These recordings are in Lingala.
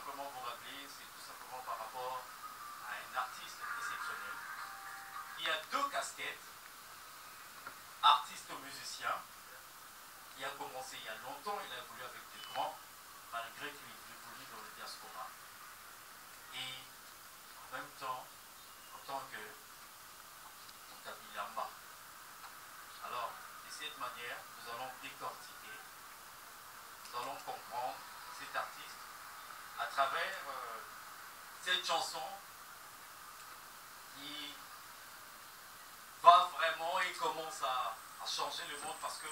simplement vous rappeler, c'est tout simplement par rapport à un artiste exceptionnel qui a deux casquettes, artiste musicien, qui a commencé il y a longtemps, il a évolué avec des grands, malgré qu'il évolue dans le diaspora. Et en même temps, en tant que Montabilamba. Alors, de cette manière, nous allons décortiquer, nous allons comprendre cet artiste à travers cette chanson qui va vraiment et commence à changer le monde parce que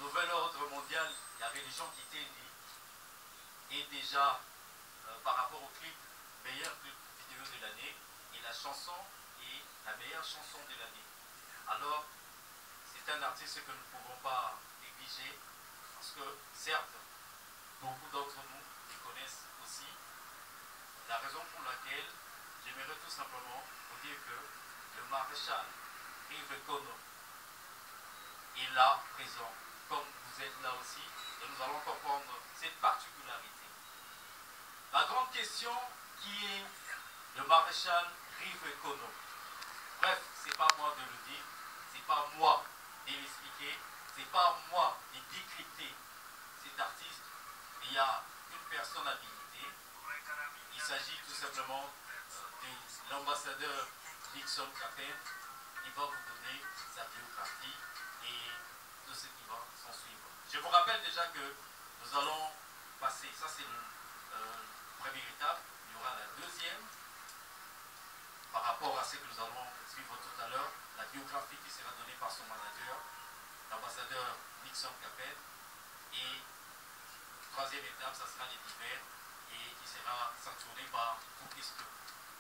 nouvel ordre mondial, la religion qui était née, et déjà par rapport au clip, meilleur clip vidéo de l'année, et la chanson est la meilleure chanson de l'année. Alors, c'est un artiste que nous ne pouvons pas négliger parce que, certes, beaucoup d'entre nous le connaissent aussi. La raison pour laquelle j'aimerais tout simplement vous dire que le maréchal Yves Kono est là, présent, comme vous êtes là aussi, et nous allons comprendre cette particularité. La grande question qui est le maréchal Yves Kono. Bref, c'est pas moi de le dire, c'est pas moi de l'expliquer, c'est pas moi de décrypter cet artiste. Il y a une personne habilitée. Il s'agit tout simplement de l'ambassadeur Nixon Capet. Il va vous donner sa biographie et tout ce qui va s'en suivre. Je vous rappelle déjà que nous allons passer, ça c'est le premier étape, il y aura la deuxième, par rapport à ce que nous allons suivre tout à l'heure, la biographie qui sera donnée par son manager, l'ambassadeur Nixon Capet, et troisième étape, ça sera les divers, et qui sera sanctionné par vos questions.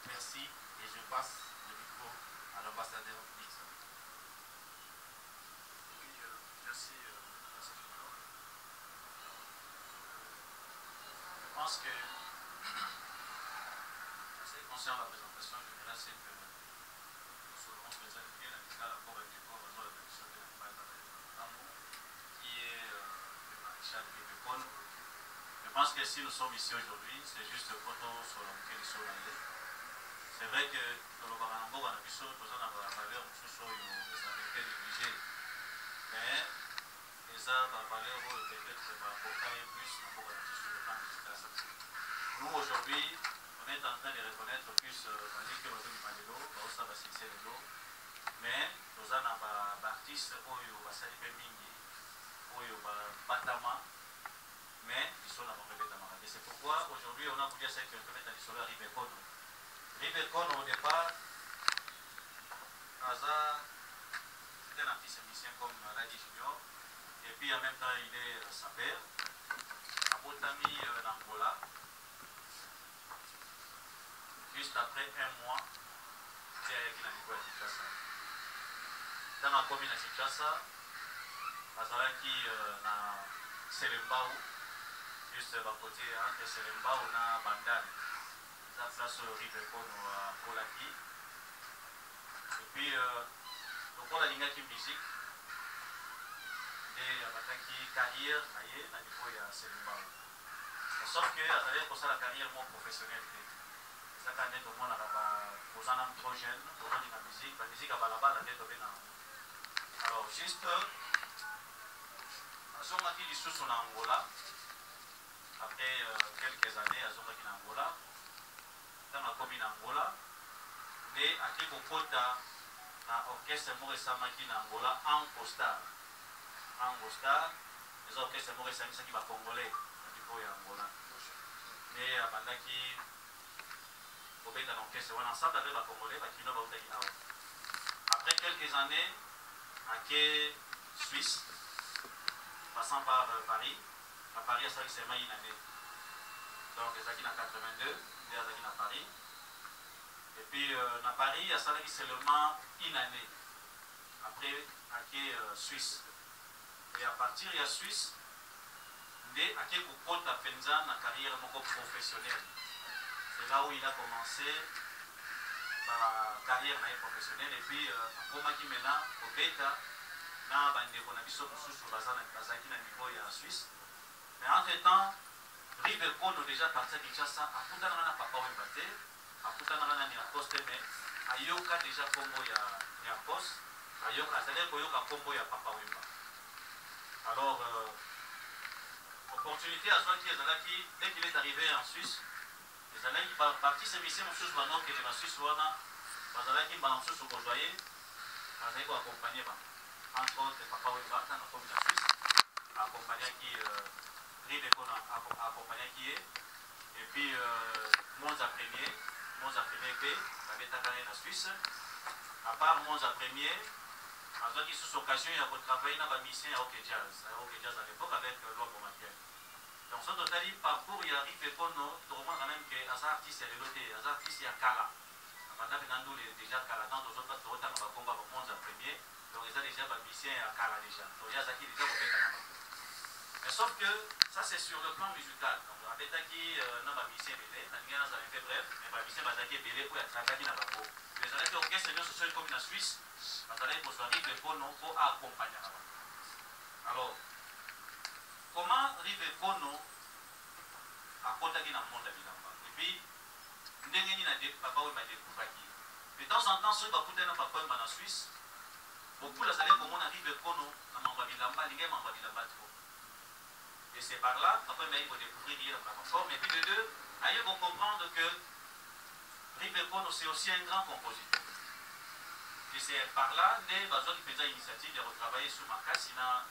Merci, et je passe le micro à l'ambassadeur Nixon. Oui, merci, merci Fernand. Je pense que, en ce qui concerne la présentation générale, c'est que nous serons présents bien à la Cour du corps de la commission de la qui est le maréchal Bébécon. Je pense que si nous sommes ici aujourd'hui, c'est juste le photo sur lequel ils sont allés. C'est vrai que dans le Baranambo, on a vu ça, nous avons la valeur, nous sommes été négligés. Mais les arts, la valeur, peut-être porter plus sur le plan musical. Nous, aujourd'hui, on est en train de reconnaître plus on dit que nous avons du Manelo, mais nous avons des artistes qui ont des mingi, qui ont batama, mais ils sont dans le bébé. C'est pourquoi aujourd'hui on a voulu essayer de mettre sur le Yves Kono. Yves Kono au départ, c'était un artiste musicien comme Ladi Junior, et puis en même temps il est sapeur, à Botami d'Angola. Juste après un mois, il est avec la Nico à Kinshasa. Dans la commune à Kinshasa, Azalaki na Selembao, juste à côté entre Selembao na Bandane. Ça place Yves Kono à Kolaki. Et puis, le la qui musique, et Bataki carrière, na niveau ya Selembao. Sauf que Azalaki pour ça la carrière moins professionnelle. Cette année, tout le monde a besoin d'un trop jeune, pour la musique à Balaba, la tête de alors, juste, à qui sont en Angola, après quelques années, à Zonga qui en Angola, dans la commune Angola, et à qui vous portez un orchestre Moresama qui en Angola, en Costa. En Costa, les orchestres Moresama qui va congolais, du coup, Angola. Mais à Bandaki, dans l'orchestre, on a ensemble avec la Congolais, qui nous va. Après quelques années, à Suisse, passant par Paris, à Paris, à c'est une année. Donc, les acquis en 82, les acquis à Paris. Et puis, à Paris, à Salaki seulement une année. Après, à Suisse. Et à partir de Suisse, à qui vous porte à Penzan, la carrière professionnelle. C'est là où il a commencé sa carrière professionnelle et puis comment il maintenant au Beta na bande qu'on a vu sur Bazaki na niveau en Suisse. Mais entre temps, Rive Kono déjà parti à Kinshasa, à Koutanana Papa Wembate, à Koutanana Niakos Teme, à Yoka déjà Kombo ya Niakos, à Yoka, c'est-à-dire Koyoka Kombo ya Papa Wemba. Alors, opportunité à Zouaki Ezalaki, dès qu'il est arrivé en Suisse, Ezalaki parti se misser mon chose maintenant que la Suisse Wana, Bazalaki Balançou sur Kojoye, Bazalaki accompagné entre autres Papa Wemba, dans la commune de Suisse, accompagné qui Rive Kono accompagné qui est, et puis Monza Premier P, la Bétacane en Suisse, à part Monza Premier, à qui sous occasion il y a travaillé dans la mission à OK Jazz à l'époque avec l'homme Mathieu. Donc ce total parcours il arrive et qu'on trouve quand même que les artistes et les artistes il y a Kala. Pendant que nous déjà Kala dans nos autres autant on va combat au Monza Premier, donc ils ont déjà la mission à Kala déjà. Donc il y a ça qui déjà au Bétacane. Mais sauf que ça c'est sur le plan musical. Donc la Bétaki n'a pas mission belé, n'a rien à fait bref, mais la mission Bazaki belé pour être travaillé dans la peau. Les artistes orchestres bien social comme la Suisse. Pour Rive Kono pour accompagner. Alors, comment Rive Kono a contacté dans le monde de Bilamba? Et puis, papa m'a découvert. De temps en temps, ceux qui ont papa en Suisse, beaucoup de salés comme on arrive Kono dans Mamba Bilamba, les gens Mamba Bilamba trop. Et c'est par là, après, il faut découvrir qu'il y a un fort. Mais puis de deux, ils vont comprendre que Rive Kono, c'est aussi un grand compositeur. Et c'est par là que les gens qui faisaient l'initiative de retravailler sur Makassi dans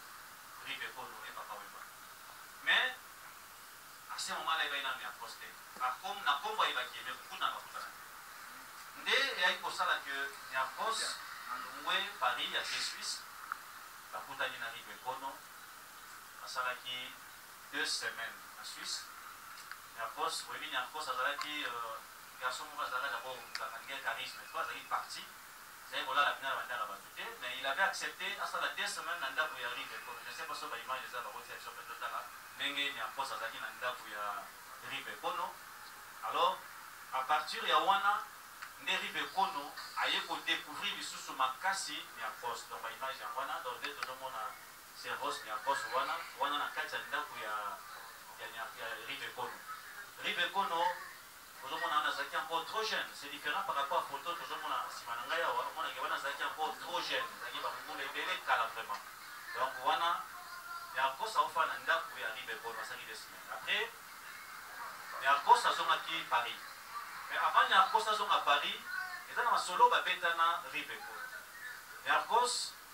Rive Kono et Papa Wemba. Mais à ce moment-là, il va y avoir un poste. Comme na kombo il va y avoir beaucoup de il y a pour ça que il y a un poste à Paris, à Suisse, la Koutani na Rive Kono, à ça qui 2 semaines en Suisse. Il y a un poste, il y a un poste à ça qui garçon va d'abord un charisme, il est parti. Mais il avait accepté à ça la 2 semaines Nanda pour y arriver. Je ne sais pas si l'image est là, il y a un poste à Zaki Nanda pour y arriver. Alors, à partir de Yawana, Rive Kono a découvrir les sous Makassi, il y a un poste. Donc, l'image est Yawana, donc dès que tout le monde a ses rosses, il y a un poste Wana n'a qu'à Nanda pour y Rive Kono. Rive Kono, aujourd'hui, on a encore trop jeune. C'est différent par rapport à la photo. Aujourd'hui, on a encore trop jeune. On est belé vraiment. Donc, on a encore ça fait un an pour y arriver pour la série de semaines. Après, il y a encore ça qui Paris. Mais avant, il y a encore ça à Paris. Et dans un solo, il y a un rive. Il y a encore,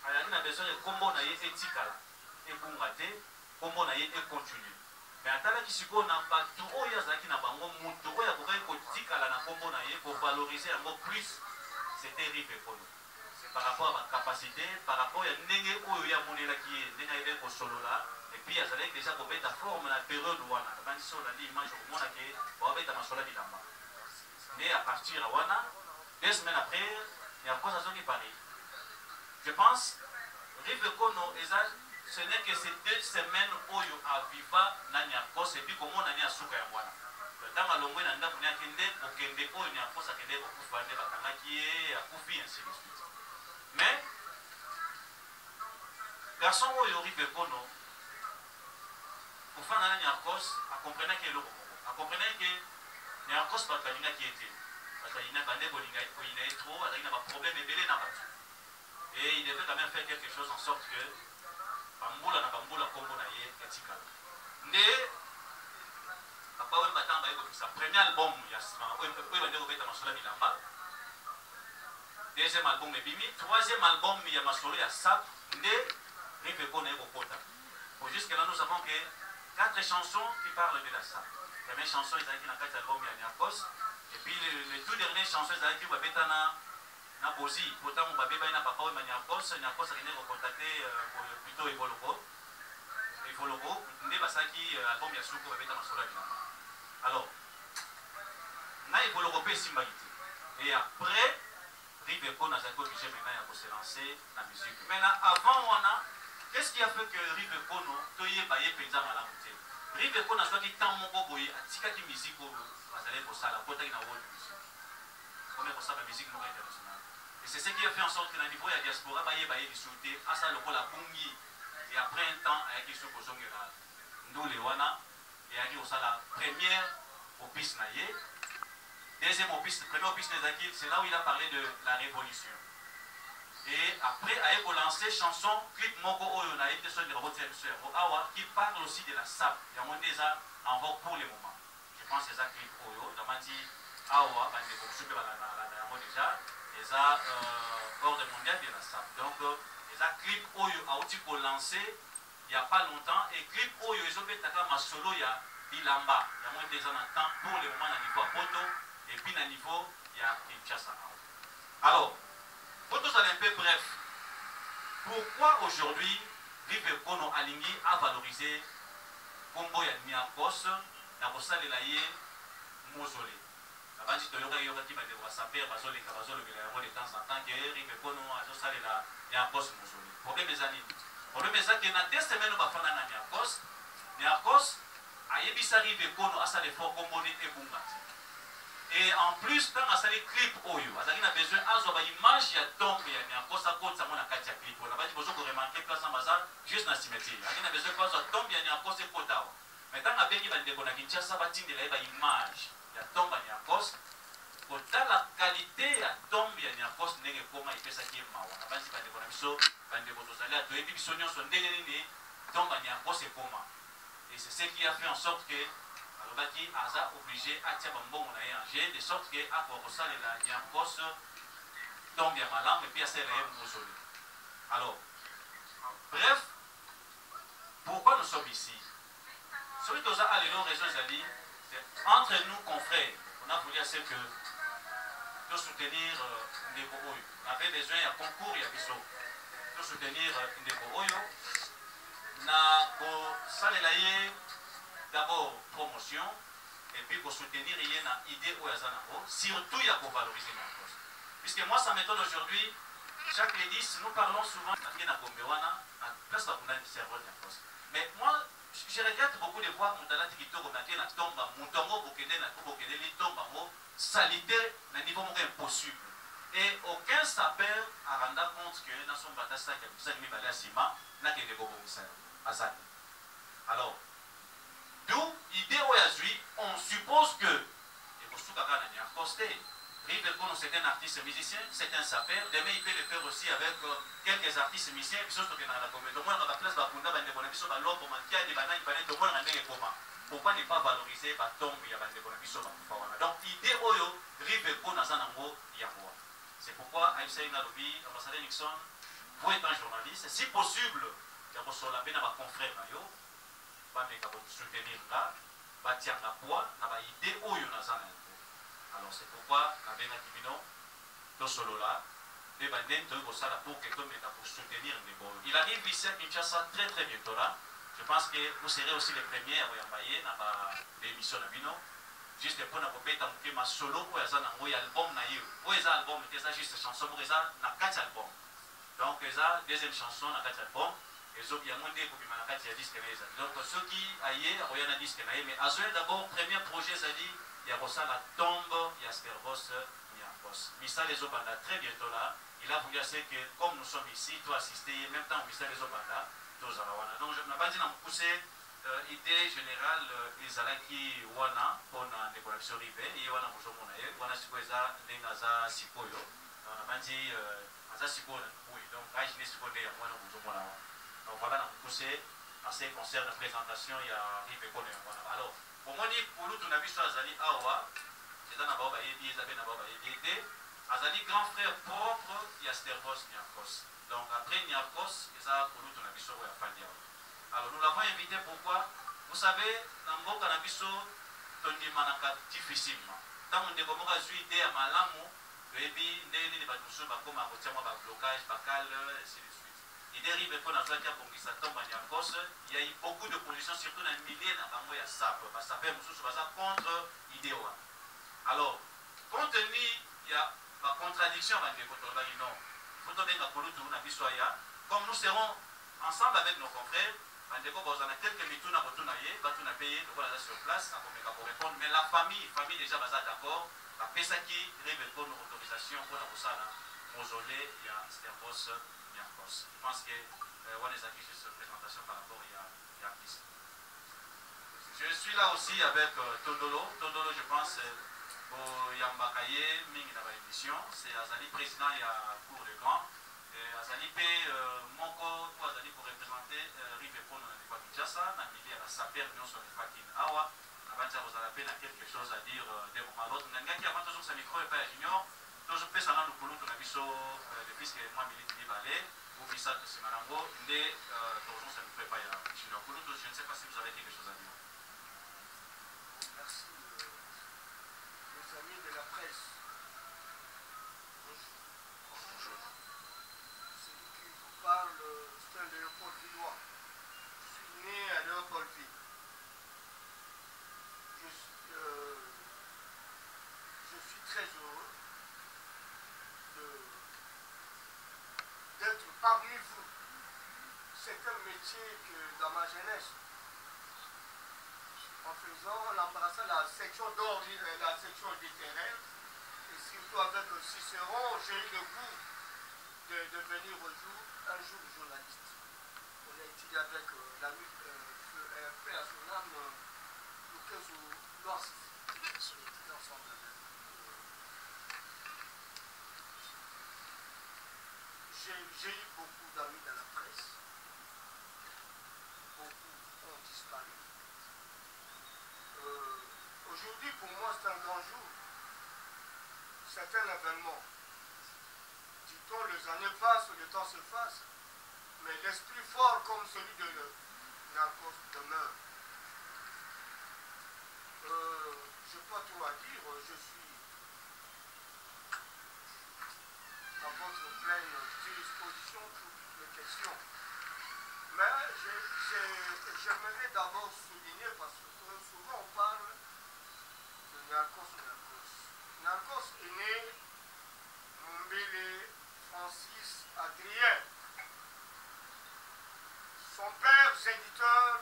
il y a besoin de combo na yé etikala. Et pour rater, combo na yé et continuer. Mais à tel qu'on n'a pas trop yazaki na bango muto ya kokai kotikala na kombo na ye pour valoriser encore plus c'était Rive Kono. Par rapport à ma capacité, par rapport à ndenge oyo ya monela qui est ndenge ebe ko solo là et puis ya zalek déjà ko beta forme na période wana bandi so la image ko mona ke ba beta masola bilamba. Mais à partir de wana 2 semaines après il y a quoi ça qui Paris. Je pense Rive Kono ce n'est que ces 2 semaines où il y a Viva, Nanyakos, et puis comment on a mis à Souka Yamwana. Le temps à l'ongoué, n'a pas kende, au kende, où il y a Kos à kende, au Koufane, à Kanaki, à Koufi, ainsi de suite. Mais, garçon où il y a Rive Kono, pour faire Nanyakos, à comprendre qu'il y a l'eau. À comprendre que Nanyakos, pas Kalina qui était. Parce qu'il y a un bandé, il y a trop, il y a un problème, et il devait quand même faire quelque chose en sorte que Bambula na Bambula Kombo na ye etikala. Nde Papa Wemba tamba yeko sa premier album ya Wemba ko beta masola bilamba. Deuxième album ebimi, troisième album ya masolo ya Sap nde Rive Kono eko kota. Pour jusque là nous savons que 4 chansons qui parlent de la Sap. La première chanson est avec na 4 albums ya Niakos et puis les tout dernières chansons est avec wa beta na Bozi, pourtant on va bien na Papa Wemba Niakos a contacté plutôt Evoloko, Ndebasaki album ya Souko Babeta Masola Bilamba. Alors, na Evoloko pe Simbalité. Et après, Rive Kono a été obligé maintenant de se lancer dans la musique. Maintenant, avant on a, qu'est-ce qui a fait que Rive Kono toye baye penza malamute? Rive Kono a soit qui tant mon boboye, a tika qui musique au azalé pour ça, la pota qui na world music. Comme pour ça la musique non internationale. Et c'est ce qui a fait en sorte que dans le niveau de la diaspora, il y a des sautés, à ça le rôle à Bungi. Et après un temps, il y a des choses qui sont nous les wana. et a dit au la première opus naïe. Deuxième opus, premier opus c'est là où il a parlé de la révolution. Et après, il a lancé chanson clip Moko Oyo na été sur Awa qui parle aussi de la SAP. Il y a déjà en vogue pour le moment. Je pense que c'est ça clip Oyo. Il a dit Awa, déjà, et ça ordre mondial de la SAP. Donc, les clip Oyo a aussi lancé il n'y a pas longtemps. Et clip Oyo, ils ont fait un solo, il y a Bilamba. Il y a moins déjà un temps pour le moment à niveau à Poto. Et puis à niveau, il y a Kinshasa. Alors, pour tous aller un peu bref, pourquoi aujourd'hui Rive Kono Alingui a valorisé Combo ya Niakos na Bosale Laye Mausolée. Avant de Toyoka Yoka qui va devoir saper, Bazole Kabazole, de temps en temps, que Rive Kono a Bosale la Niakos Mausolée. Problème des années. Problème est que dans 2 semaines, on va faire na Niakos. Niakos a yebisa Rive Kono a sa l'effort Combo et Bungati. Et en plus, quand on a les clips Oyo, on a besoin d'avoir une image qui tombe, il y a un poste à côté, ça m'a dit clip. On a besoin de remarquer place en bazar juste dans le cimetière. On a besoin de faire tombe, il y a un poste à côté. Maintenant, on a besoin de Kinshasa, ça va dire une image. Il y a tombe, il y a un poste. Pour la qualité, il y a tombe, il y a un poste, il y a un poste, il y a un poste. On a besoin de faire un poste. Et c'est ce qui a fait en sorte que Baki Aza obligé à tirer un bon moyen de sorte que à Korosa il y a un poste tombe bien malin et puis à celle mausolée. Alors, bref, pourquoi nous sommes ici? Celui qui a allé dans région Zali, c'est entre nous confrères, on a voulu assez que de soutenir Ndeko Oyo. On avait besoin d'un concours, il y a besoin de soutenir Ndeko Oyo. Na ko salelaye d'abord promotion et puis pour soutenir il y a une idée au Yazanako, surtout il y a pour valoriser ma cause. Puisque moi ça m'étonne aujourd'hui, chaque l'église nous parlons souvent de la Kombewana, presque la cerveau de la cause. Mais moi je regrette beaucoup de voir Moutala Tikito Romaté na tomba, Moutongo Bokede na Bokede, li tomba mo salité na niveau impossible. Et aucun sapeur a rendu compte que dans son bataille qui a besoin de aller à Sima, n'a que des gobos Azan. Alors, d'où l'idée aujourd'hui, on suppose que et pour tout cas n'a accosté. Rive Kono c'est un artiste musicien, c'est un sapeur. Demain il peut le faire aussi avec quelques artistes musiciens. Puis surtout que dans la commune, au moins dans la place Bakunda, il y a des gens qui ont manqué des bananes, il y a des comment. Pourquoi ne pas valoriser la tombe il y a des gens qui ont donc l'idée oyo Rive Kono Azanango Yamoa. C'est pourquoi Aïssa Nalobi, ambassadeur Nixon, vous êtes un journaliste, si possible, il y a besoin de la confrère Mayo. Soutenir là, bâtir la poids, n'a pas idée où il y en a. Alors c'est pourquoi la Béna Kibino, tout solo là, les bandits de Bossala pour que tout le monde pour soutenir les boys. Il arrive ici à Kinshasa très très bientôt là. Je pense que vous serez aussi les premiers à vous envoyer dans l'émission de Bino. Juste pour nous répéter un thème solo pour les albums naïf. Pour les albums, c'est juste chanson pour les na 4 albums. Donc les deuxième chanson na 4 albums. Et il y a moins de disques. Donc ceux qui aillent, il y a un disque. Mais à ce d'abord, premier projet, il y a la tombe, il y a Stervos, il y a Boss. Missa les Obanda, très bientôt là, il a voulu dire que comme nous sommes ici, tu assister, même temps, Missa les Obanda, tu as Zalawana. Donc je n'ai pas dit de pousser l'idée générale, ils allaient qui Wana, pour la décoration rivée, et Wana Mojomonae, Wana Sikoza, Lengaza Sikoyo. On a pas dit Aza Sikoyo, oui, donc je n'ai pas dit Wana Mojomonae. Donc voilà, on pousse à ces concerts de présentation, il y a Rive Kono. Alors, pour moi, pour nous, on a vu sur Azali Awa, c'est un abord, il y a Azali grand frère propre, il y a Stervos Niakos. Donc après Niakos, il y a pour nous, on a vu sur Fandia. Alors nous l'avons invité pourquoi? Vous savez, dans le Canabiso, on dit manaka difficilement. Tant on découvre une idée à Malamu, le Ebi, les Badoussou, comme un blocage, bacal, ainsi de suite. Il dérive pour la Zaka pour qu'il s'attende à Niakos. Il y a eu beaucoup de positions, surtout dans le milieu, dans le milieu SAP, parce que ça fait contre l'idée. Alors, compte tenu, il y a la contradiction avec les contrôleurs, non. Comme nous serons ensemble avec nos confrères, on a quelques minutes à payer, sur place, pour répondre. Mais la famille déjà d'accord, la PESA qui révèle une autorisation pour la Boussana, mausolée, il y a Stervos. Je pense que on a des affiches de présentation par rapport à l'artiste. Je suis là aussi avec Tondolo. Tondolo, je pense, au Yambakaye, Ming dans l'émission. C'est Azali, président et à cour de grand. Azali P, Moko, Azali pour représenter Rive Pono dans le Kinshasa, dans le milieu de la Saper, nous sommes les Fakin Awa. Avant ça, vous avez quelque chose à dire d'un moment à l'autre. Nous avons avant toujours ce micro et pas junior. Toujours peux s'en aller pour nous, depuis que moi, milite ni balai. Vous faites ça, c'est Marango. Mais toujours ce micro et pas junior. Pour nous, je ne sais pas si vous avez quelque chose à dire. Merci, les amis de la presse. Bonjour. Celui qui vous parle, c'est un Léopold Villois. Je suis né à Léopoldville. Je suis très heureux d'être parmi vous. C'est un métier que dans ma jeunesse, en embrassant la section la section littéraire, et surtout avec Cicéron, j'ai eu le goût de devenir un jour journaliste. On a étudié avec l'ami paix à son âme, Lucas Lois, sur les études ensemble. J'ai eu beaucoup d'amis dans la presse. Beaucoup ont disparu. Aujourd'hui, pour moi, c'est un grand jour. C'est un événement. Dit-on, les années passent, le temps se passe, mais l'esprit fort comme celui de Narcos demeure. Je n'ai pas trop à dire, je suis à votre pleine disposition pour toutes les questions. Mais j'aimerais d'abord souligner, parce que souvent on parle de Narcos. Narcos est né Mombele Francis Adrien. Son père éditeur,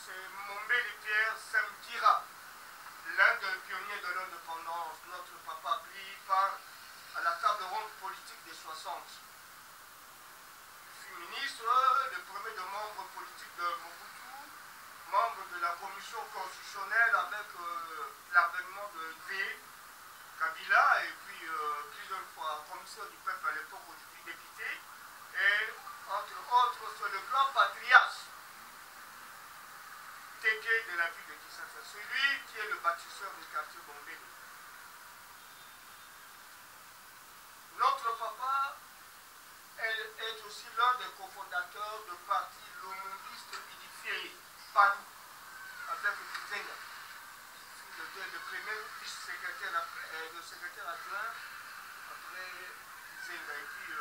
c'est Mombele Pierre Semtira, l'un des pionniers de l'indépendance. Notre papa pris part à la table ronde politique des 60. Il fut ministre, le premier des membres politiques de Mobutu, membre de la commission constitutionnelle avec l'avènement de V. Kabila, et puis plusieurs fois commissaire du peuple à l'époque, aujourd'hui député, et entre autres sur le plan Patrias, Tégué de la ville de Kinshasa, celui qui est le bâtisseur du quartier Bombé. Notre papa est aussi l'un des cofondateurs du parti lomondiste unifié, PALU, avec Kizenga. Le premier vice-secrétaire, le secrétaire adjoint, après Kizenga. Et puis,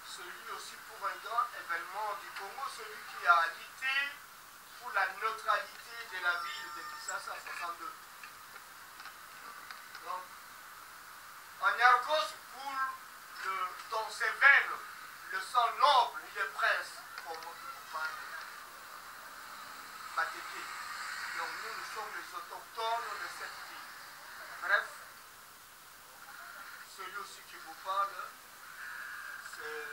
celui aussi pour un grand événement du Congo, celui qui a lutté pour la neutralité de la ville de Kinshasa en 1962. Donc, en Yargos coule dans ses veines le sang noble, il est prince, comme on parle. Mateke. Donc nous sommes les autochtones de cette ville. Bref, celui aussi qui vous parle, c'est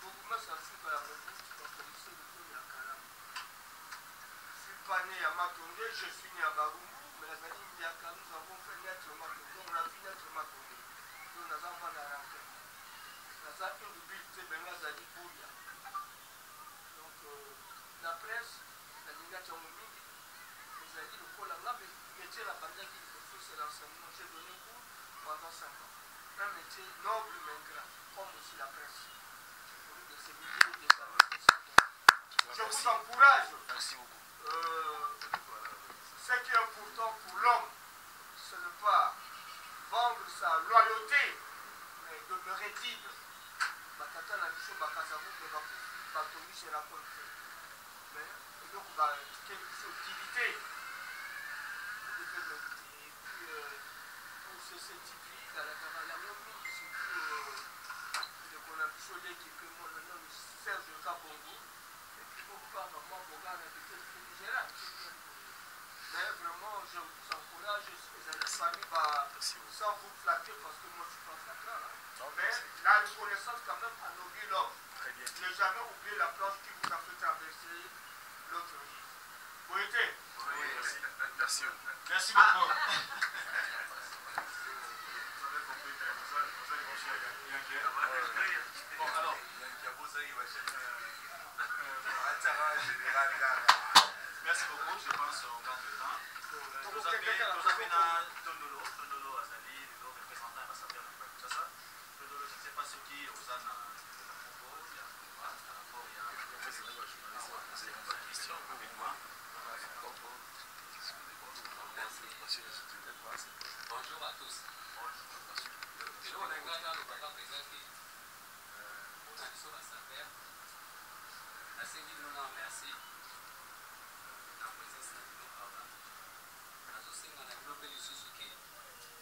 beaucoup moins sensible à la réponse parce que c'est le premier à Kalam. Je ne suis pas né à Matondé, je suis né à Barumu, mais les années Ndiaka, nous avons fait naître Matondé, on a vu naître Matondé. Nous n'avons pas la rentrée. Nous avons une ville, c'est Bengazali Bouya. Donc, la presse, la lignation mingi, vous avez dit le pôle là, mais le métier la bande qui c'est l'enseignement. J'ai donné cours pendant 5 ans. Un métier noble mais ingrat, comme aussi la presse. De ces milliers de années. Je vous encourage. Merci beaucoup. Ce qui est important pour l'homme, ce n'est pas vendre sa loyauté, mais demeurer digne. Batata la mission Bakazavu de Batomi chez la contrée. Mais donc, quelle utilité vous devez méditer. Et puis, pour ce scientifique, à la même surtout, qu'on a pisolé qui peut moi maintenant Serge de Kabongo, et puis pour pas maman Boga, on a été Nigéria. Mais vraiment, je vous encourage, les amis, sans vous flatter, parce que moi je suis pas flatteur. Mais la reconnaissance quand même a nourri l'homme. Ne jamais oublier la planche qui vous a fait traverser Merci. Merci beaucoup. Bon, alors, merci beaucoup, je pense au manque de temps. Nous avons Tondolo Azali, le représentant ambassadeur de Kinshasa. Tondolo, je ne sais pas ce qui aux ânes de la Congo, il y a par rapport à la question avec moi. Bonjour à tous. Bonjour. Merci.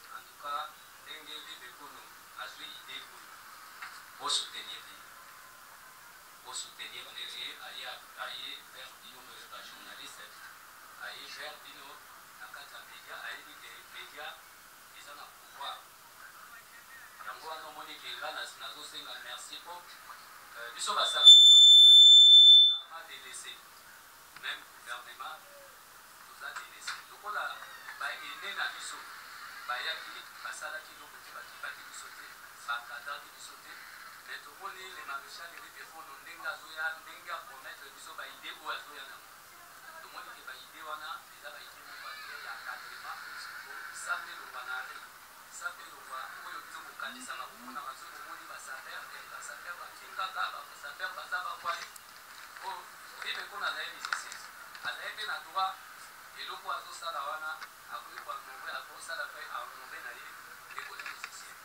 En tout cas, pour soutenir aller vers la journaliste, aller vers la média, aller des médias, ils ont un pouvoir. Merci pour délaissé. Même le gouvernement nous a délaissé. Donc on a aidé la biso. Bayaki, Basala qui nous dit sauter, Bakada qui sauter. Mais tout le monde, les maréchals, les défauts, nous n'enga promettre que ça va aider ou à Zoyana. Tout le monde qui va aider, on a déjà été mon papier, il y a 4 mois. Ça fait le banaré. Ça fait le roi. Où le plus beau ça va vous montrer que tout le monde va s'affaire, ça fait va Kingaga, ça fait va ça va quoi. Oh, oui, mais qu'on a les musiciens. À l'aide de droit, et le poids au salawana, à quoi il va trouver à quoi ça la fait à trouver d'aller les musiciens.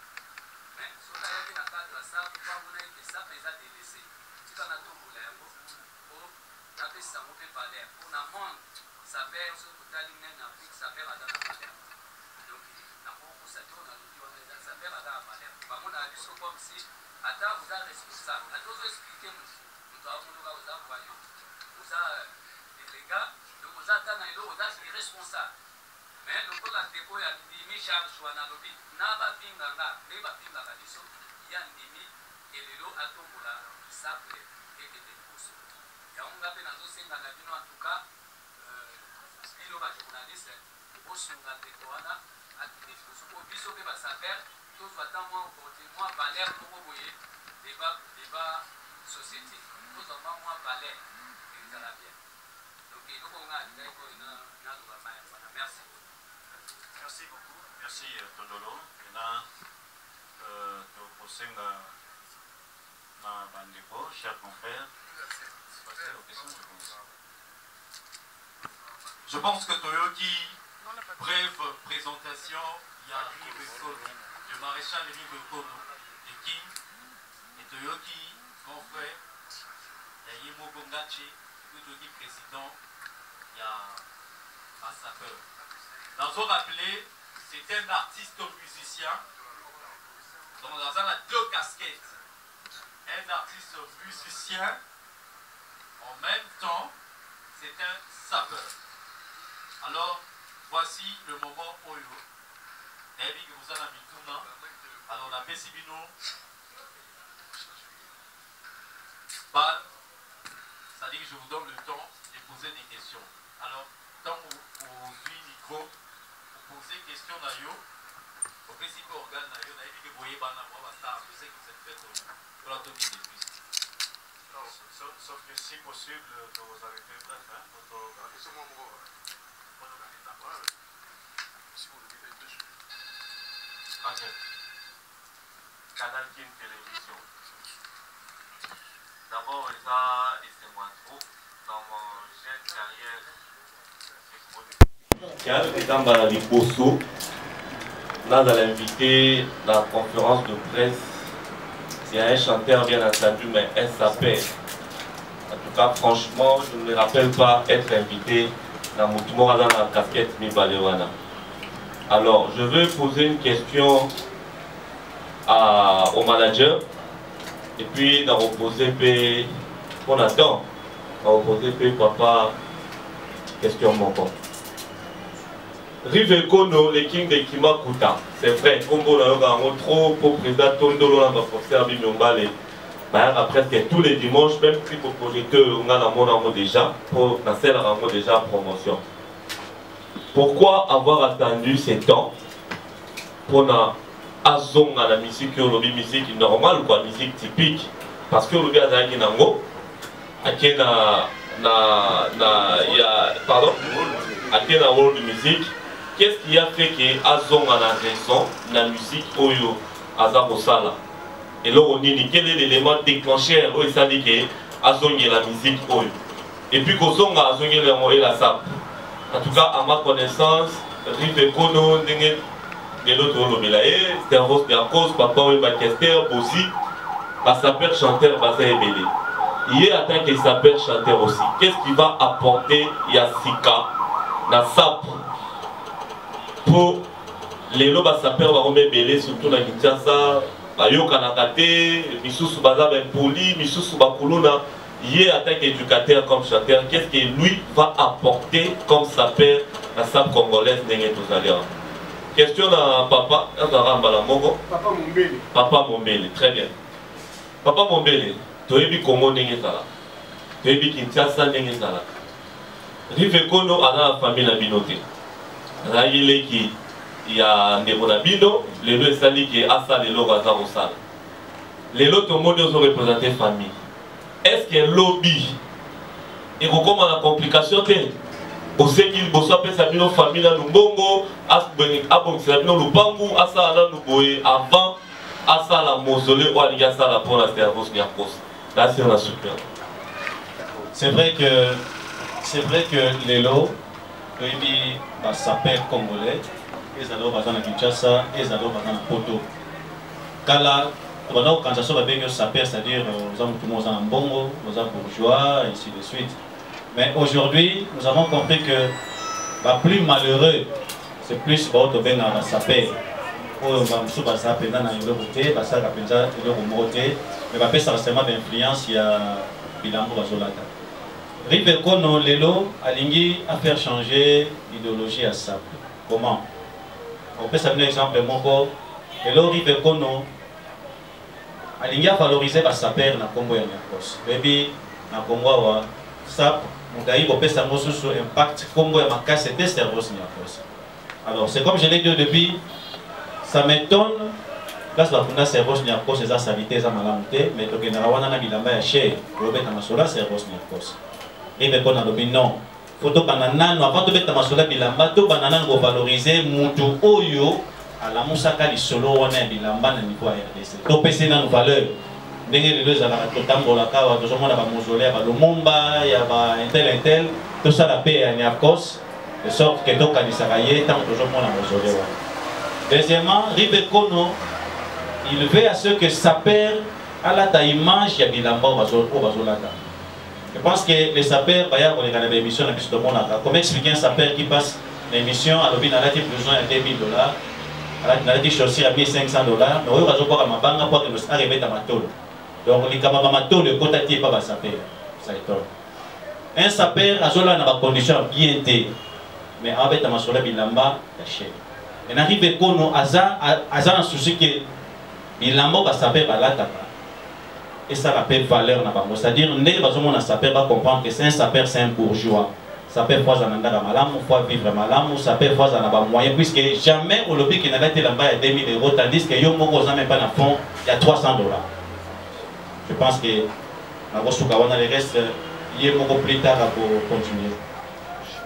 Mais sur la vie dans cadre ça, pour pas vous que ça fait ça délaissé. Si on a tout voulu, pour taper ça, on peut parler. Pour la monde, ça perd ce que tu as dit, ça perd à la valeur. Donc, pour ça, on a dit, ça perd à la valeur. Par contre, on a dit ça comme si, attends, vous avez responsable. À tous expliquer, nous avons vous avez les gars, vous avez vous êtes responsable. Mais le coup la dépôt a dit Michel Chouana Lobi, Naba Pinganga, Neba Pinganga, il y a un demi et le lot à Tombola, Sabre et des dépôts. Il y a un gars dans le sein en tout cas, il y a un journaliste, au Sunga de Koana, à Tinefusu, au Bissau de Bassaper, tous attendent moi, Valère, pour vous voyez, débat société. Tous attendent moi, Valère, et ça va bien. Donc, il faut qu'on a merci. Merci beaucoup. Merci Tondolo. Maintenant, nous posons ma bandeko, chers confrères. je pense que Toyoki, brève présentation, il y a le maréchal Rive Kono, le King, et Toyoki, confrère, il y a Yemo Bongachi, Toyoki président, il y a Massacre. Dans ce rappelé, c'est un artiste musicien, donc on a 2 casquettes. Un artiste musicien, en même temps, c'est un sapeur. Alors, voici le moment Oyo. David, vous en avez mis tout là. Alors, la Pessibino, Bal, ça dit que je vous donne le temps de poser des questions. Alors, tant que vous avez le micro, vous posez des questions à Yo. Au principe, organe à Yo, David, vous voyez, je sais que vous êtes fait pour la tomber des puces. Sauf que si possible, vous arrêtez bref, hein, Canal King Télévision. D'abord, ça, c'est moi trop dans mon jeune carrière. Étant dans la Liposo, là, dans l'invité, la conférence de presse, il y a un chanteur bien entendu, mais elle s'appelle. En tout cas, franchement, je ne me rappelle pas être invité dans Moutoumora dans la casquette Mibalewana. Alors, je vais poser une question au manager et puis dans reposer P. On attend. Dans reposer P. Papa, question mon compte. Rive Kono, le king de Kimakuta. C'est vrai, Congo n'a eu trop pour président Tondolo dans le professeur Binyongale. Presque tous les dimanches, même si pour projecteur, on a déjà, pour lancer la déjà promotion. Pourquoi avoir attendu ces temps pour azonga la musique lobby musique normale quoi, musique typique parce que lobby azaki nango akena pardon akena world music. Qu'est-ce qui a fait que azonga la raison la musique oyo azako sala et là on dit quel est l'élément déclencheur où ça dit que azonga la musique oyo et puis kozonga azonga le la sap. En tout cas à ma connaissance Rive Kono ndenge de l'autre lobelaye, c'était un rost de la cause, papa ou Bakester, aussi, sapeur chanteur basé Ebélé. Il est en tant que sapeur chanteur aussi. Qu'est-ce qui va apporter Yassika, na sap, pour les lobes sapeurs va Ebélé, surtout dans Kinshasa, Bayoka Nakate, Missoussou Baza Poli, Missoussou Bakuluna. Il est en tant qu'éducateur comme chanteur. Qu'est-ce que lui va apporter comme sapeur la sap congolaise n'est tout à l'heure? Question à papa, Papa Mombele. Papa Mombele, très bien. Papa Mombele, tu as vu comment n'est-ce pas? Tu as vu Kinshasa n'est-ce pas? Rive Kono a la famille à Binoté. Il y a des bonabino, les deux sali qui a ça, les lots à Zarosal. Les lots au monde ont représenté famille. Est-ce que lobby et comment la complication est? Au sein qu'il bosse à sa famille dans le Bongo, à Sabino Lupangu, à ça là nous boye avant, à ça la mausolée ou à l'Iassa la pour la Servos Niakos. Là c'est la super. C'est vrai que les lots, ils s'appellent congolais, ils adorent dans Kinshasa, ils adorent dans Poto. Kala, quand ça soit bien s'appelle, c'est-à-dire nous avons tout le monde en Bongo, nous avons bourgeois, et ainsi de suite. Mais aujourd'hui, nous avons compris que le plus malheureux, c'est plus votre ben à saper. Pour va saper dans le côté, va ça rapidement le remonter. Mais va pas seulement d'influence, il y a bilambo bazolata. Rive Kono lelo alingi à faire changer l'idéologie à ça. Comment? On peut s'amener un exemple moko. Lelo Rive Kono alingi à valoriser la saper na Congo ya Nyakos. Baby na Congo wa sap. Impact Congo et Makasi c'était Servos Niakos. Alors c'est comme je l'ai dit au début, ça m'étonne. Là c'est la Servos Niakos et ça s'habiter ça malamuté, mais le général wana na bilamba ya chez Robert Masola Servos Niakos. Et ben qu'on a dit non. Photo banana no avant de mettre Masola bilamba to banana go valoriser mutu oyo à la musaka li solo wana bilamba na niveau ya RDC. To pese na valeur. Les deux à la Totambola, tout le monde a mausolée, le Momba, il y a intel, tout ça la paix à Niakos, de sorte que donc à Nisaraye, tant que tout le monde a mausolée. Deuxièmement, Rive Kono, il veut à ce que sa père a la image de Bilamba au Bazolata. Je pense que les sapeurs, il y a une émission dans le monde. Comment expliquer un sapeur qui passe l'émission à l'objet, il a besoin de $2,000. Il a dit chaussures à $1,500, mais il va voir à ma banque pour que nous arrivions à ma tôle. Donc, les camarades le côté pas sapeur. Ça étonne. Un sapeur a besoin de conditions bien té, mais avec ta masola bilamba, la chaîne. Et n'arrive qu'on a un souci que bilamba va sapeur à la et ça rappelle valeur na bango. C'est-à-dire, ne va jamais un sapeur va comprendre que c'est un sapeur, c'est un bourgeois. Sapeur fois en andara malamu, fois vivre malamu, sapeur fois en avoir moyen, puisque jamais au lobby qui n'a pas été là-bas il y a $2,000, tandis que yo moko n'a même pas dans fond, il y a $300. Je pense que le reste, il y a beaucoup plus tard pour continuer.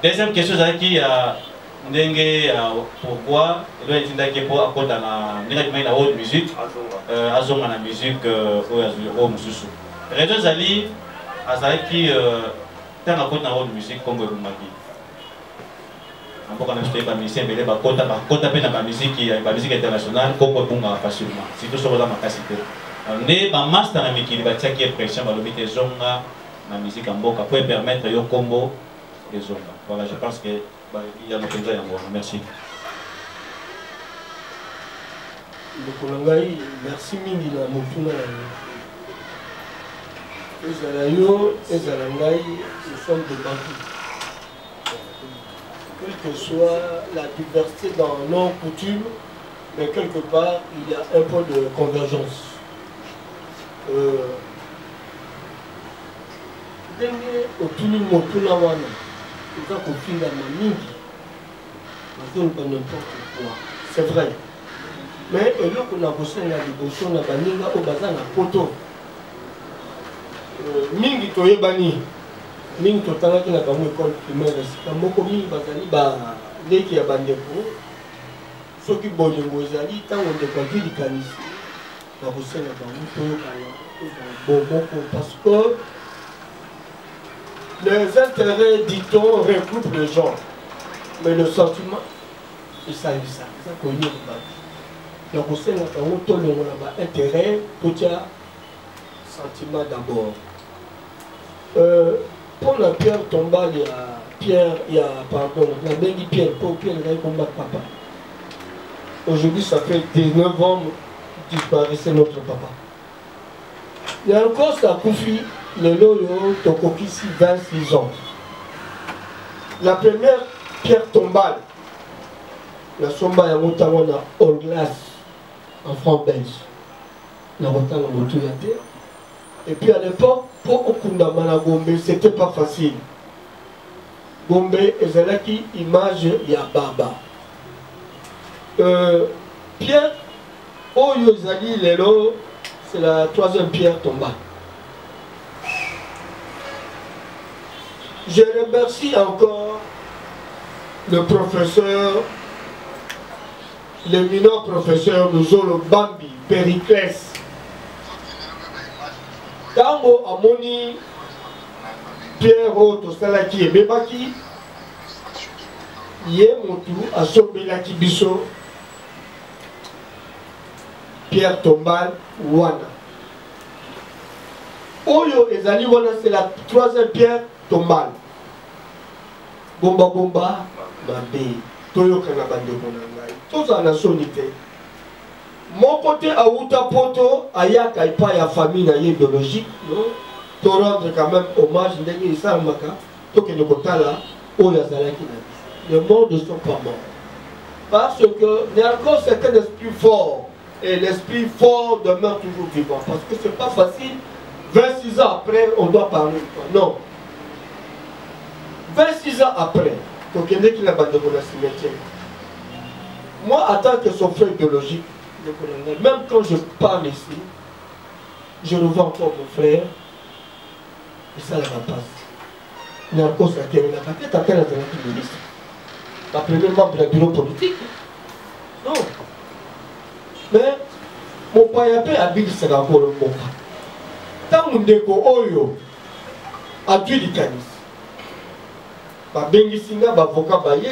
Deuxième question, c'est qui pourquoi il doit être pour accorder la haute musique, azonga la musique au Moussoussou. Raison Zali, Azaki, tant à côté de la haute musique comme le Magi. On peut acheter des musiciens, mais les bakota, la musique internationale, comme le Bunga facilement. C'est tout ça, ma capacité. Ne ba master na mikili ba tiaki pression ba lobi te zonga na musique amboka pour permettre yo combo les zonga. Voilà, je pense que il y a l'occasion yango. Merci. Le Kolongai, merci mingi na motuna. Ezalayo, ezalangai, nous sommes de partout. Quelle que soit la diversité dans nos coutumes, mais quelque part, il y a un point de convergence. Ndenge otuni motuna wana eza kofingama mingi zone pas n'importe quoi. C'est vrai. Mais et là qu'on a bossé la dévotion na baninga au bazar na poto. Mingi toye bani. Mingi totanga ki na bango école primaire sika moko mingi bazali ba leki ya bandeko. Soki bolingo ezali tango ndeko aki likanisi na bossé na bango toyo kana parce que les intérêts, dit-on, regroupent les gens. Mais le sentiment, c'est ça. C'est ça qu'on y est. Donc, au sein de tout le monde a intérêt, tout y a sentiment d'abord. Pour la pierre tombale, il y a, pardon, la belle pierre, pour pierre, il y a combat papa. Aujourd'hui, ça fait 19 ans que disparaissait notre papa. Il y a encore ça, Koufi. Le loyo tokokisi 26 ans. La première pierre tombale, la somba ya motamo na all glace en franc belge. La motamo motoyate. Et puis à l'époque, pour Okunda Mana Gombe, c'était pas facile. Gombe ezalaki image ya baba. Pierre Oyo Zali Lelo, c'est la 3e pierre tombale. Je remercie encore le professeur, l'éminent professeur Nuzolo Bambi, Périclès. Tango Amoni, Pierre Roto Salaki et Bebaki, Yé Motu, Asobelaki Bisso, Pierre Tombal, Wana. Oyo Ezali Wana, c'est la 3e pierre tombale. Bomba bomba, Mabé, Toyo Kanabande Bonangai. Tout ça la sonité. Mon côté à Poto, Aya Kaipa ya famille naïe biologique, non? To rendre quand même hommage, Ndenge Issa Maka, Toke Nokotala, Oyazalaki Nabi. Les morts ne sont pas morts. Parce que il y a encore certains esprits forts. Et l'esprit fort demeure toujours vivant. Parce que c'est pas facile. 26 ans après, on doit parler. Non. 26 ans après, moi, en tant que son frère biologique, même quand je parle ici, je revois encore mon frère, et ça, la passe. Il y a encore ça qui est là. Peut-être après la ministre. La première membre du bureau politique. Non. Mais, mon père habite, c'est encore le mot. Tant que mon Oyo a dû le canis.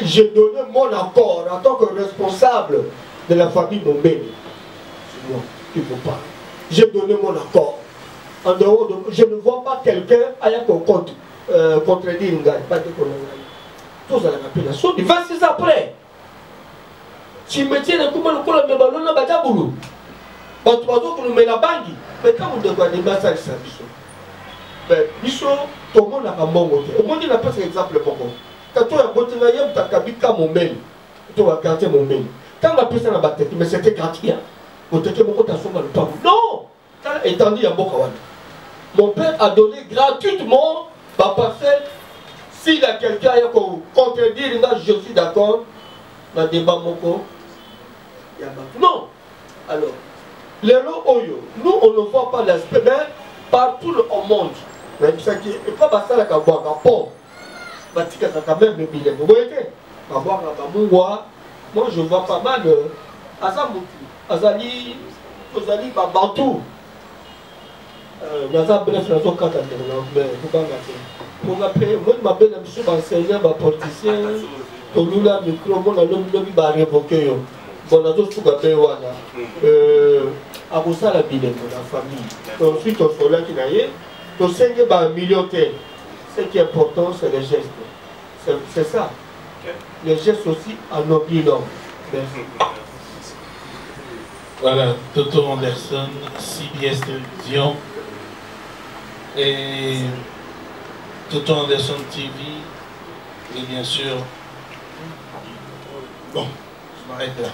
J'ai donné mon accord en tant que responsable de la famille Mombele. C'est moi qui vous parle. J'ai donné mon accord. En dehors de, je ne vois pas quelqu'un contredire une gagne. Tout ça, la appellation du 26 après. Si je me tiens le coup, je me ballonne à Bajaboulou. Quand tu me la bangue, mais quand vous devez aller à ça, mais Bisso, tout le monde a un bon côté. Au monde, il n'a pas cet exemple pour moi. Quand tu as un bon côté, tu as un bon côté. Tu as un quartier mon mail. Quand on a pris ça dans la tête, mais c'était gratuit. Non! Mon père a donné gratuitement ma parcelle. S'il y a quelqu'un qui a contredire, je suis d'accord. Dans le débat, non! Alors, les lots Oyo, nous on ne voit pas l'aspect, mais partout au monde. Et pas ça la kaboa pont. Batika quand même le billet. Vous voyez? Moi je vois pas mal Azamutu, Azali, Ozali Babantou. Naza bref nazo kata mais faut pas gâter. Pour après, moi ma belle amie sur enseignant, ma politicien, Tolula micro, mon alum lobi ba révoquer yo. Bon nazo suka pe wana. À vous ça la billet pour la famille. Ensuite on se là qui naie. Pour 5 millions, ce qui est important, c'est les gestes. C'est ça. Les gestes aussi ennoblissent l'homme. Merci. Voilà, Toto Anderson, CBS Télévision et Toto Anderson TV. Et bien sûr, bon, je m'arrête là.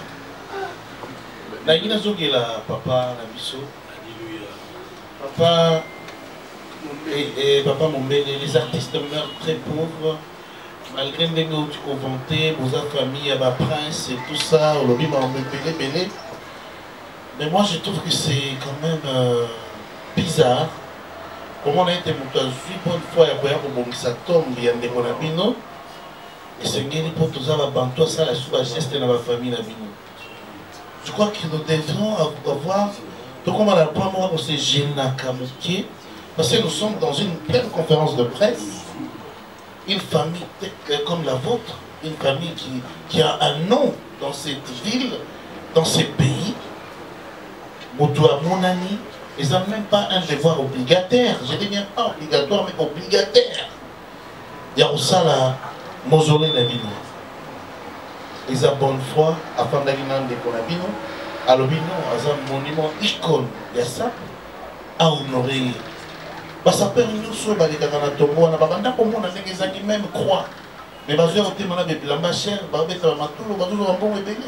La Guinée-Zouk est là, papa, la Bissot. Papa. Et Papa Mombele, les artistes meurent très pauvres malgré les gens qui ont vanté, vos familles, à ma prince et tout ça, au lobby m'a belé. Mais moi je trouve que c'est quand même bizarre. Comment on a été monté à bonne fois à voir pour ça tombe, il y a des bonabino. Et c'est bien pour tout ça, banto ça la sous-geste dans ma famille. Je crois que nous devons avoir, tout comme on a pas moi, on s'est gêné à Kamouké, parce que nous sommes dans une pleine conférence de presse. Une famille comme la vôtre, une famille qui a un nom dans cette ville, dans ces pays. Motoa Monani, ils n'ont même pas un devoir obligataire. Je dis bien pas obligatoire, mais obligataire. Il y a aussi la mausolée de la ville. Ils ont bonne foi, afin d'aller de Konabino, à l'obino, à un monument icône, il y a ça, à honorer. Ça peut nous sauver les gars dans la tombe, on a pas pour moi, on a des gens qui même croient. Mais parce que on a des plans chers, on a des matous, on a toujours un bon ébélé.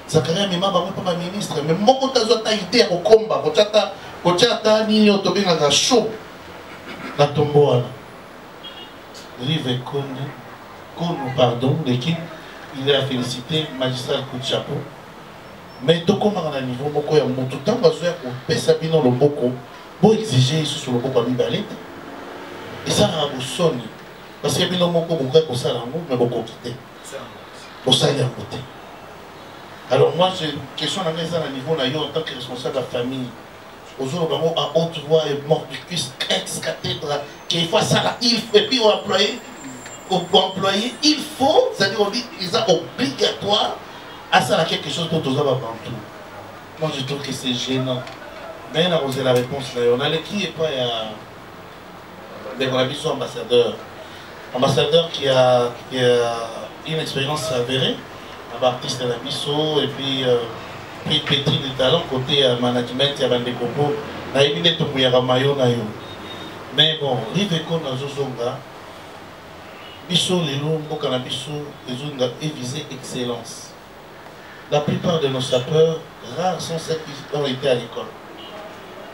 Ça crée même pas ma ministre, mais moi quand tu as idée au combat, quand tu as ni au tombé dans la chaud, la tombe. Rive Kono, pardon, l'équipe, il a félicité magistrat coup de chapeau. Mais tout comme on a niveau, beaucoup y a tout le temps, parce que on peut s'habiller le beaucoup. Pour exiger sur le beaucoup de balette et ça a un sonne parce que bien beaucoup pour ça mais beaucoup quitter pour ça il y a côté. Alors moi j'ai une question à la niveau là en tant que responsable de la famille aujourd'hui à haute voix et mordicus ex cathédrale qu'il faut ça là il faut et puis pour employer il faut c'est-à-dire on dit ils sont obligatoires à ça là quelque chose pour tous avoir tout. Moi je trouve que c'est gênant. Mais on a posé la réponse là. On a l'équipe et pas des ambassadeurs. Ambassadeur qui a une expérience avérée, un artiste de la Bisso et puis petit de talent côté management, il y a des propos. Mais bon, Riveko na Zozonga, Bisso Lelo, Mokana Bisso, et visé excellence. La plupart de nos sapeurs, rares sont ceux qui ont été à l'école.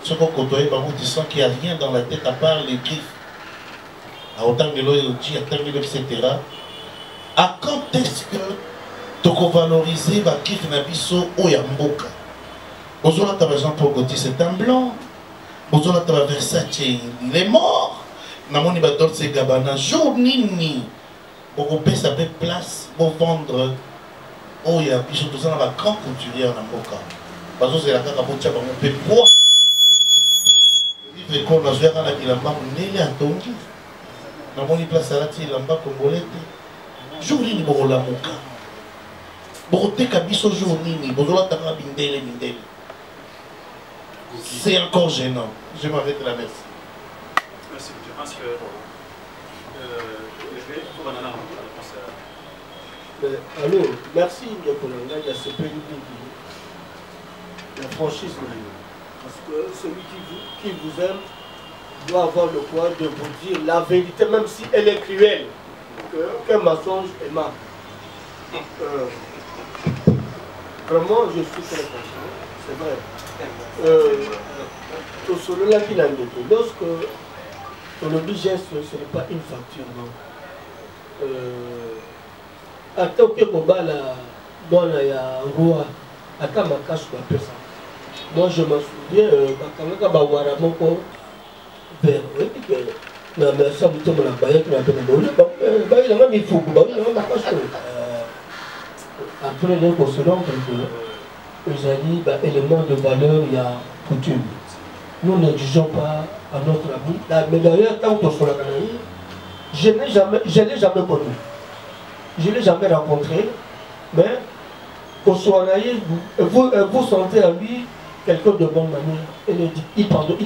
Ce qu'on côtoie, tu sens qu'il n'y a rien dans la tête à part les griffes. À autant de l'OEOG, à tant de etc. À quand est-ce que tu peux valoriser la griffe na biso ou yamboka? Aujourd'hui, tu as besoin pour Gauthier, c'est un blanc. Aujourd'hui, tu as Versace, il est mort. Namoni Badol, c'est Gabana. Jour nini. Beaucoup de ça peut place pour vendre. Oh, il y a biso, tout ça dans la grande couturière en Amboka. Parce que c'est la cacabotia, on peut boire. Les qu'on a joué à la Kilamba, on est à Tongi. Dans mon place à la Tilamba, Congolais. Jour ni Borola Moka. Boroté Kabiso jour ni Borola Tara Bindele. C'est encore gênant. Je m'arrête là, merci. Merci, je pense que je vais pour la réponse. Alors, merci de Kolanga, il y a ce pays la franchise. Parce que celui qui vous aime doit avoir le courage de vous dire la vérité, même si elle est cruelle, qu'un mensonge est mal. Vraiment, je suis très content, c'est vrai. Lorsque on oublie geste, ce n'est pas une facture, non. Attends que Kobala, dans la roi, attends ma cache pour appeler ça. Moi je me souviens, quand Bawara Moko, vers mais ça vous tombe la baille qui m'appelle le il a même il faut que après les consulants, ils ont dit élément de valeur, il y a coutume. Nous n'exigeons pas à notre ami. Mais d'ailleurs, tant qu'on soit là, je ne l'ai jamais connu. Je ne l'ai jamais rencontré. Mais qu'on soit là, vous sentez en lui quelqu'un de bonne manière. Il est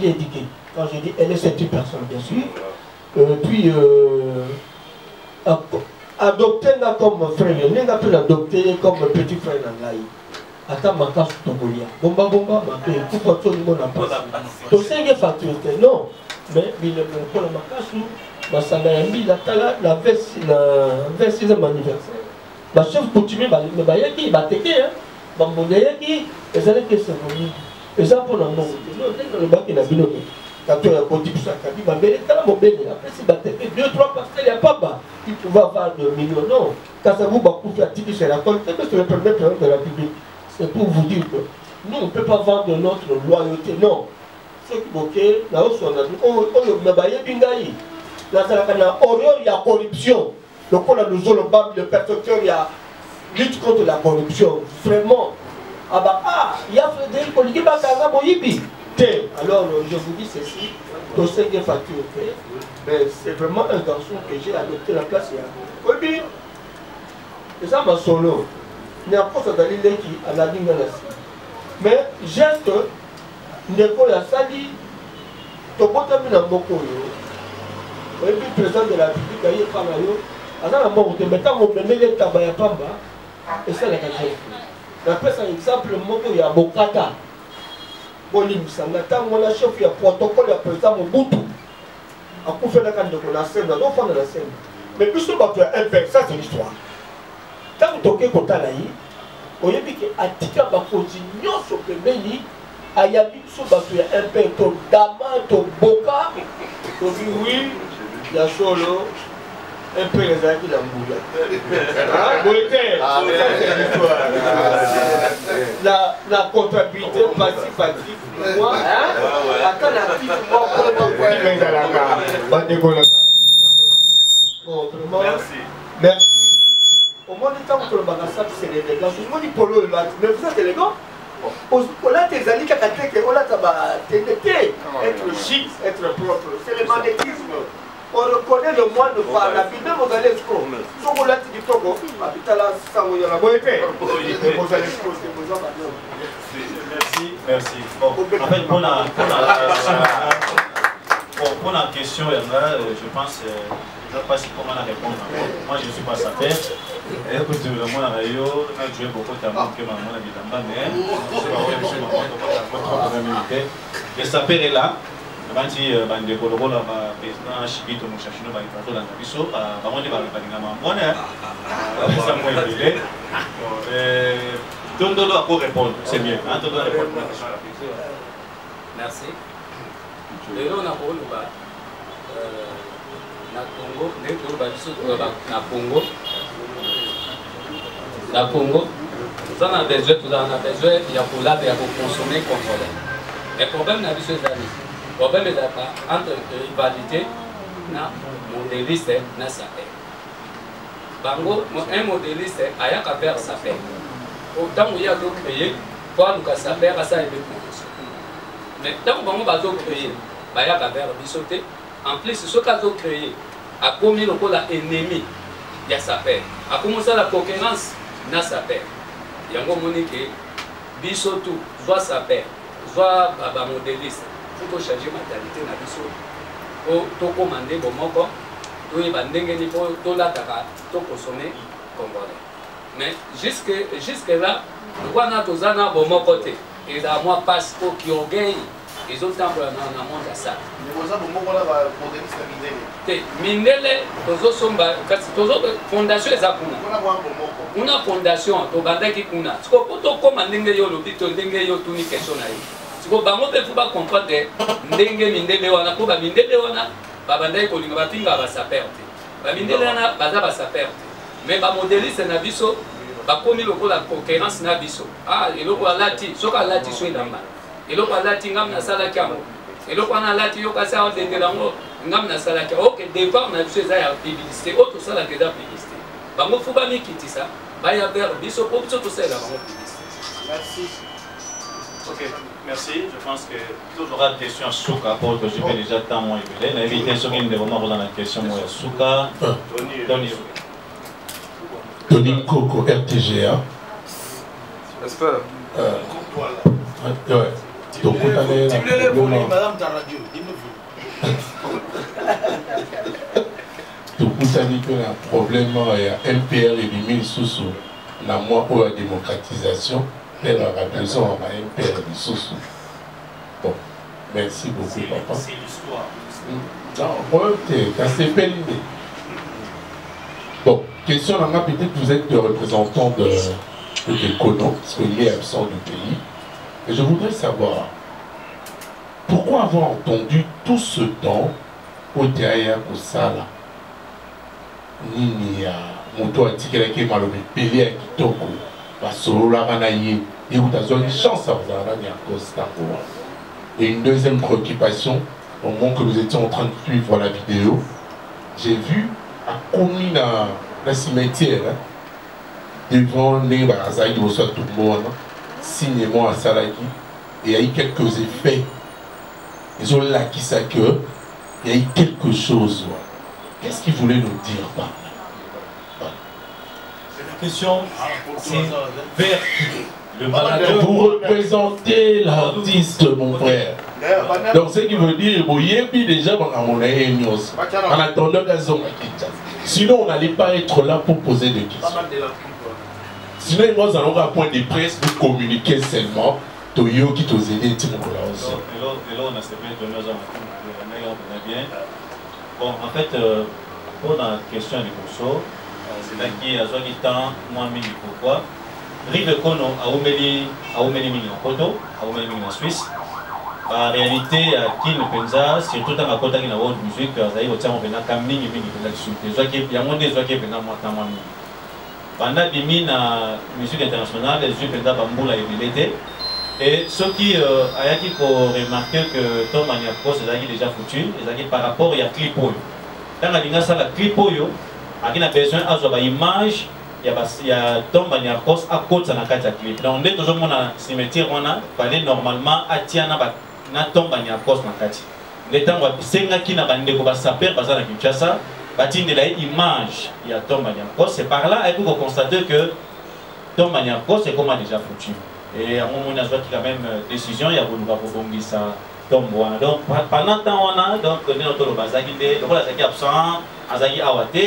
éduqué. Quand je dis elle est cette personne, bien sûr. Puis, adopter comme frère, il n'a pas l'adopter comme petit frère dans l'aïe. Attends, ma casse Togolia. Bomba, ma paix. Pourquoi tout le monde n'a pas ça? Tu sais qu'il y a facturité, non. Mais il est pour la casse, ma salaire, la 26e anniversaire. Ma chef coutumier, il va t'aider, hein. Bambodayaki, les années qui sont venues. Et ça pour le monde. Non, dans le bac, il a binoté. Quand tu as un petit peu ça, il m'a dit, après, c'est battu 2-3 pastels, il n'y a pas bas. il pouvait avoir 2 millions. Non. Quand ça vous fait à titre c'est la compte, c'est le premier président de la République. C'est pour vous dire que nous, on ne peut pas vendre notre loyauté. Non. Ce qui bloqué, là où on a dit, on a baillé bingaï. Là, il y a corruption. Donc, on a nous le percepteur, il y a lutte contre la corruption. Vraiment. Ah bah, il y a Frédéric Koligi Bakanga Moyibi. Alors, je vous dis ceci, tout ce qui est facture, mais c'est vraiment un garçon que j'ai adopté la place. Oui, c'est ça ma solo. Il n'y a pas de dalil qui a la ligne. Mais geste, Ndeko ya Sali, Tokotami na Mokoyo, oui, le président de la République a eu par ailleurs, à la mort de mettre mon bébé Tabaya Pamba, et ça la quatrième. D'après un exemple, Moko ya Bokata. Bolimisanga, tant mon chef, il y a protocole, il y a président Mobutu. À coup faire la canne de la scène, on va la scène. Mais plus on va faire un père, ça c'est l'histoire. Tant que tu es content là, on y a dit que Atika va continuer sur le pays. Ayabi Sobatou un père, ton dama, ton boka. On dit oui, il y a solo. Un peu les amis dans le la comptabilité passif-actif, moi, attends merci. Au moins, le temps que le bagassage, c'est l'élégance. Je dis polo, mais vous êtes élégant. On a tes amis qui ont été, on a être chic, être propre. C'est le magnétisme. On reconnaît le moine de Farabi, même aux Alesco. Si on l'a dit Togo, habitat là, ça vous y a la beauté. Merci. Bon, en fait, pour la question, je pense, je ne sais pas si comment la répondre. Moi, je ne suis pas sapeur. Écoute, le monde a joué beaucoup de temps que maman a dit mais je suis pas le sapeur est là. Banti bande koloko la président Chibito Mouchachino ba itato la biso ba monde ba balinga mamona ça moi il Dondo doit répondre, c'est mieux. Dondo doit répondre à la question. Merci. Et là on a parlé na Congo, na Congo, nous en avons besoin, il y a pour là, il y a pour consommer, contrôler. Le problème n'a pas le problème est entre rivalité, na modéliste, na sapé. Bango, un modéliste, il y a qu'à faire sapé. Autant où il y a d'autres créés, pour nous sapé, ça est mais tant que nous avons créé, il y a qu'à faire bissoter. En plus, ce cas ont créé, a commis le ennemi, il y a sapé. A commencé la concurrence, na sapé. Il y a un moment que bissotou, soit sapé, soit modéliste. Il faut changer la mentalité na biso. To commander bon moko, to y bandenge ni po to la taka, to consommer congolais. Mais jusque là, nous avons tozana bon moko te. Et là moi passe pour qui orgueil, ils ont temps dans le monde à ça. Mais vous avez bon moko là modéliste Mindele. Mindele, tozo somba, tozo fondation ezakuna. On a fondation, to bandaki kuna. Ce ko to commander yo lobi to ndenge yo tuni question na yo. Siko bango pe fuba comprendre ndenge mindele wana ko ba mindele wana ba bandai ko linga batinga ba saperte ba mindele wana baza ba saperte mais ba modéliste na biso ba komi lokola concurrence na biso eloko alati soka alati so ndamba eloko alati ngam na sala kyamo eloko na alati yo kasa o dengela ngo ngam na sala kya OK départ na biso za ya publicité auto sala que da publicité bango fuba mikitisa ba ya vers biso ko biso to sala bango publicité. Merci. Ok, merci. Je pense que tout aura des questions à Souka pour que je vais déjà tant moins élevé. L'invité sur une des moments dans la question moi Souka. Tony Coco RTGA. N'est-ce pas? Ouais. Donc on allait madame ta radio, tout ça dit que le problème il y a MPR et 1000 sous la moi pour la démocratisation. Elle a besoin d'un père de sous. Bon, merci beaucoup, papa. C'est l'histoire. Non, moi, c'est belle idée. Bon, question, peut-être que vous êtes le représentant de Kono, parce qu'il est absent du pays. Et je voudrais savoir, pourquoi avoir entendu tout ce temps au derrière Kosala? nini ya moto atikelaki malobi pele ya kitoko basololaka na ye ekuta azwaki chance azala nani ya Costango. Et une deuxième préoccupation, au moment que nous étions en train de suivre la vidéo, j'ai vu à commune la cimetière hein, devant les Barazaï au soit tout le monde signement à Salaki et il y a eu quelques effets. Ils ont là qui sait que il y a eu quelque chose. Qu'est-ce qu'ils voulaient nous dire par là? La question, c'est vers le manager. Vous représentez l'artiste, mon frère. Donc, ce qui veut dire, déjà, en attendant sinon, on n'allait pas être là pour poser des questions. Sinon, nous allons à point de presse pour communiquer seulement. Toyo qui t'ose aider, tu me connais aussi. Et là, on a bien. Bon, en fait, pour la question du Bourseau, c'est là qui a joué du temps, moi, mais pourquoi? Rive Kono a Oumeli en Koto, a Oumeli en Suisse. En réalité, qui ne pensa, surtout dans la Kota qui n'a pas de musique, il y a au Tchamo Bena Kamini, il y a moins des oies qui viennent à moi. Pendant la musique internationale, les yeux pendant Bamboula et Bilete. Et ce qui a été pour remarquer que Tom Maniakos est déjà foutu, c'est par rapport à Clipo. Dans la ligne, ça, la Clipo, il y a besoin d'avoir une image. Il y a Tom Maniakos à côté de la clip. Donc, on est toujours dans le cimetière, on a parlé normalement à Tiana Tom Maniakos dans la clip. Les temps où c'est qui n'a pas de saper, basé dans Kinshasa, bâti de la image, il y a Tom Maniakos. C'est par là que vous constatez que Tom Maniakos est comment déjà foutu. Et à un moment, on a quand même décision, il y a beaucoup de ça tombe. Donc, pendant temps, on a donc notre bazaki, donc on a absent. Azaki awate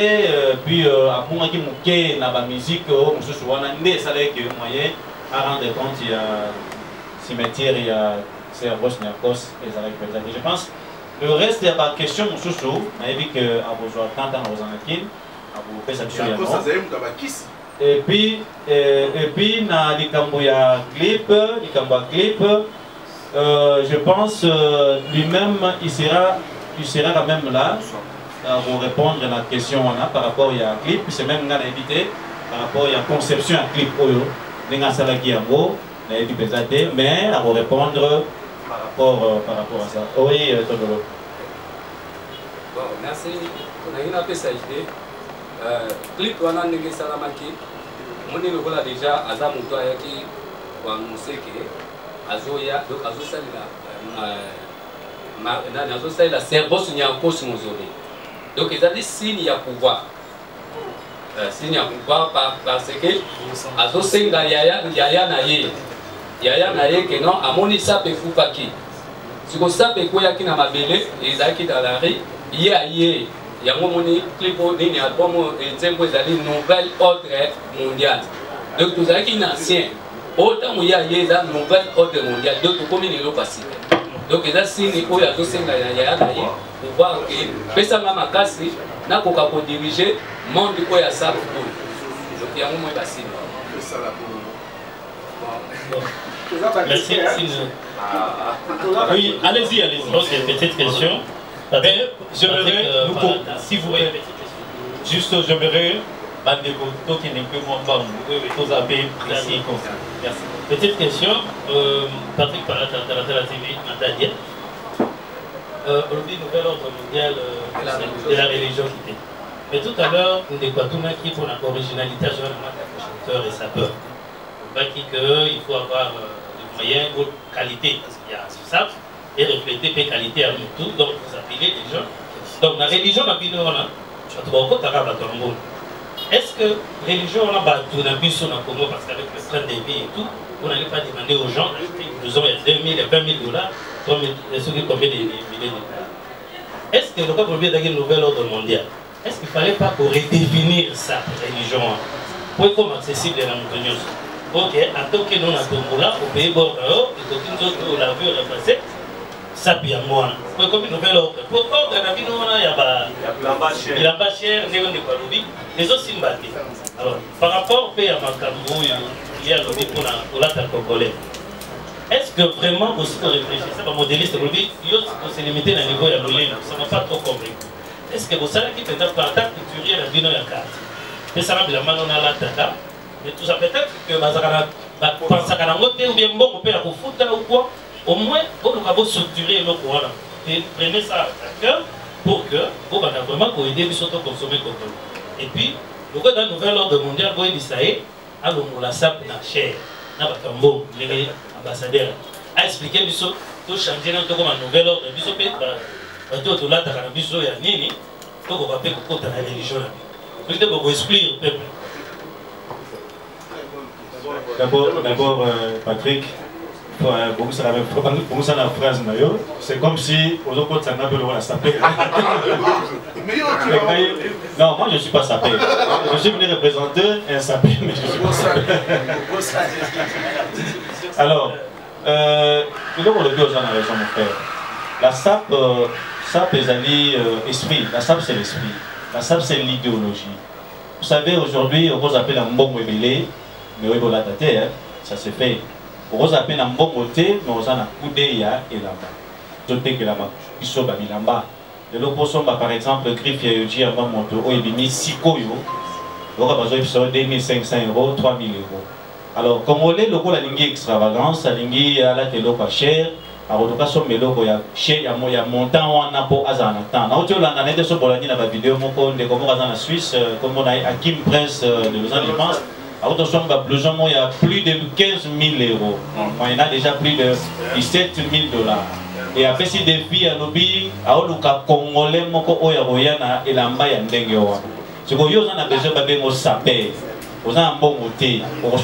puis à pour qui mouké na ba musique on se souvent ndé ça là que moyen à rendre compte il y a cimetière il y a c'est Bosniakos et ça avec je pense le reste il y a pas question sous mais vu que à besoin tant dans aux anakin à vous faire ça et puis na likambo ya clip je pense lui-même il sera quand même là pour répondre à la question on a par rapport à clip, c'est même là invité par rapport à la conception à clip oyo, n'enga sala qui a beau, mais à vous répondre par rapport à ça. Oui, Todolo. Bon, merci. On a une appréciation. Clip on a n'enga sala maki, mon est le voilà déjà Azam ou toi qui ou un museke, Azoya donc Azo sala na Azo sala cerveau sur un cosmos mozoli. Donc, il y a des signes à pouvoir. Signes à pouvoir parce que Azo Senga Yaya Naye. Yaya Naye que non, à mon isa pe Fupaki. Si vous savez quoi yaki na mabele, ils a qui dans la rue, yé, y'a mon moni, clipo, ni album, et tempo, ils allaient nouvelle ordre mondiale. Donc, vous avez qui ancien. Autant où y'a une nouvelle ordre mondiale. Donc, comme il est là passé. Donc, il y a des signes où Azo Senga Yaya Naye. Pour voir que Pesama Makasi n'a qu'à diriger le monde où il y a ça. Donc il y a un moment facile. Merci. Oui, allez-y. Donc, c'est une petite question. Mais j'aimerais, si vous voulez, juste j'aimerais, Bandeko, qui n'est que moi, vous avez précis comme ça. Merci. Petite question, Patrick Parat, de la TV, Nathalie. Aujourd'hui, nouvel ordre mondial de la religion qui était. Mais tout à l'heure, nous débattons qui pour l'originalité à chanteur et sapeur. Il faut avoir des moyens de qualité, parce qu'il y a ça, et refléter les qualités à nous tous, donc vous appelez les gens. Donc la religion, est-ce que la religion, on a tout d'un but sur la Congo, parce qu'avec le train de vie et tout, on n'allait pas demander aux gens d'acheter, disons, il y a 2 000, il y a 20 000 $, combien de milliers de $. Est-ce que le cas pour le nouvel ordre mondial, est-ce qu'il ne fallait pas pour redéfinir ça, religion, pour être accessible à la montagne? Ok, en tant que nous, on a au pays Bordeaux, et que nous autres, la vue repassée, ça puis à moi. Pour comme une nouvelle ordre. Pour ordre, il y a pas cher, les autres symboliques. Alors, par rapport au pays à Macambou, il y a le pour la congolais. Est-ce que vraiment vous réfléchissez, c'est pas modéliste, il faut se limiter à un niveau de l'île, ça ne va pas trop compris. est-ce que vous savez qui peut-être par ta couturier la bino ya carte et ça la mano na la tata mais tout ça peut-être que bazakana pensaka na ngote ou bien mbongo pe ya kofuta ou quoi au moins vous devez structurer le courant et prenez ça à cœur pour que vous allez vraiment aider les autres consommer Cotonou et puis le code d'un nouvel ordre mondial vous disaye à la sap na cher na bakambo les ambassadeurs a expliqué les autres tout changer dans comme un nouvel ordre biso pe tout là ta kana biso ya nini to ko ba pe ko kota na religion là vous devez vous expliquer au peuple. D'abord, Patrick, pour ça la phrase, c'est comme si aux autres ça n'a pas le sapé. Non, moi je ne suis pas sapé. Je suis venu représenter un sapé, mais je ne suis pas sapé. Alors, tu dois le dire aux gens à raison, mon frère. La SAP est esprit. La SAP c'est l'esprit. La SAP c'est l'idéologie. Vous savez, aujourd'hui, on appelle un bon mébélé. Mais oui, ça se fait. On appelle un bon côté, mais on a un coup d'œil et là-bas. Je sais que là-bas, ils sont là-bas. De l'opposition, par exemple, Griffe Yoji a monté au Ebimi Sikoyo. On a besoin de 2500 €, 3000 €. Alors, comme on est le coup, la ligne extravagance, la ligne à la télé pas cher. Alors, en tout cas, son mélo, il y a cher, il y a montant, on a pour Azanatan. Now, tu l'as dit sur la vidéo, de comment en Suisse, comme on a à Kim Press de Lausanne, je pense. Alors, attention, il y a plus de 15 000 €. Il y en a déjà plus de 17 000 $. Et après, si des filles à l'objet, alors le Congolais, et la maille en dengue. C'est que vous avez besoin de saper. Vous avez un bon côté. Vous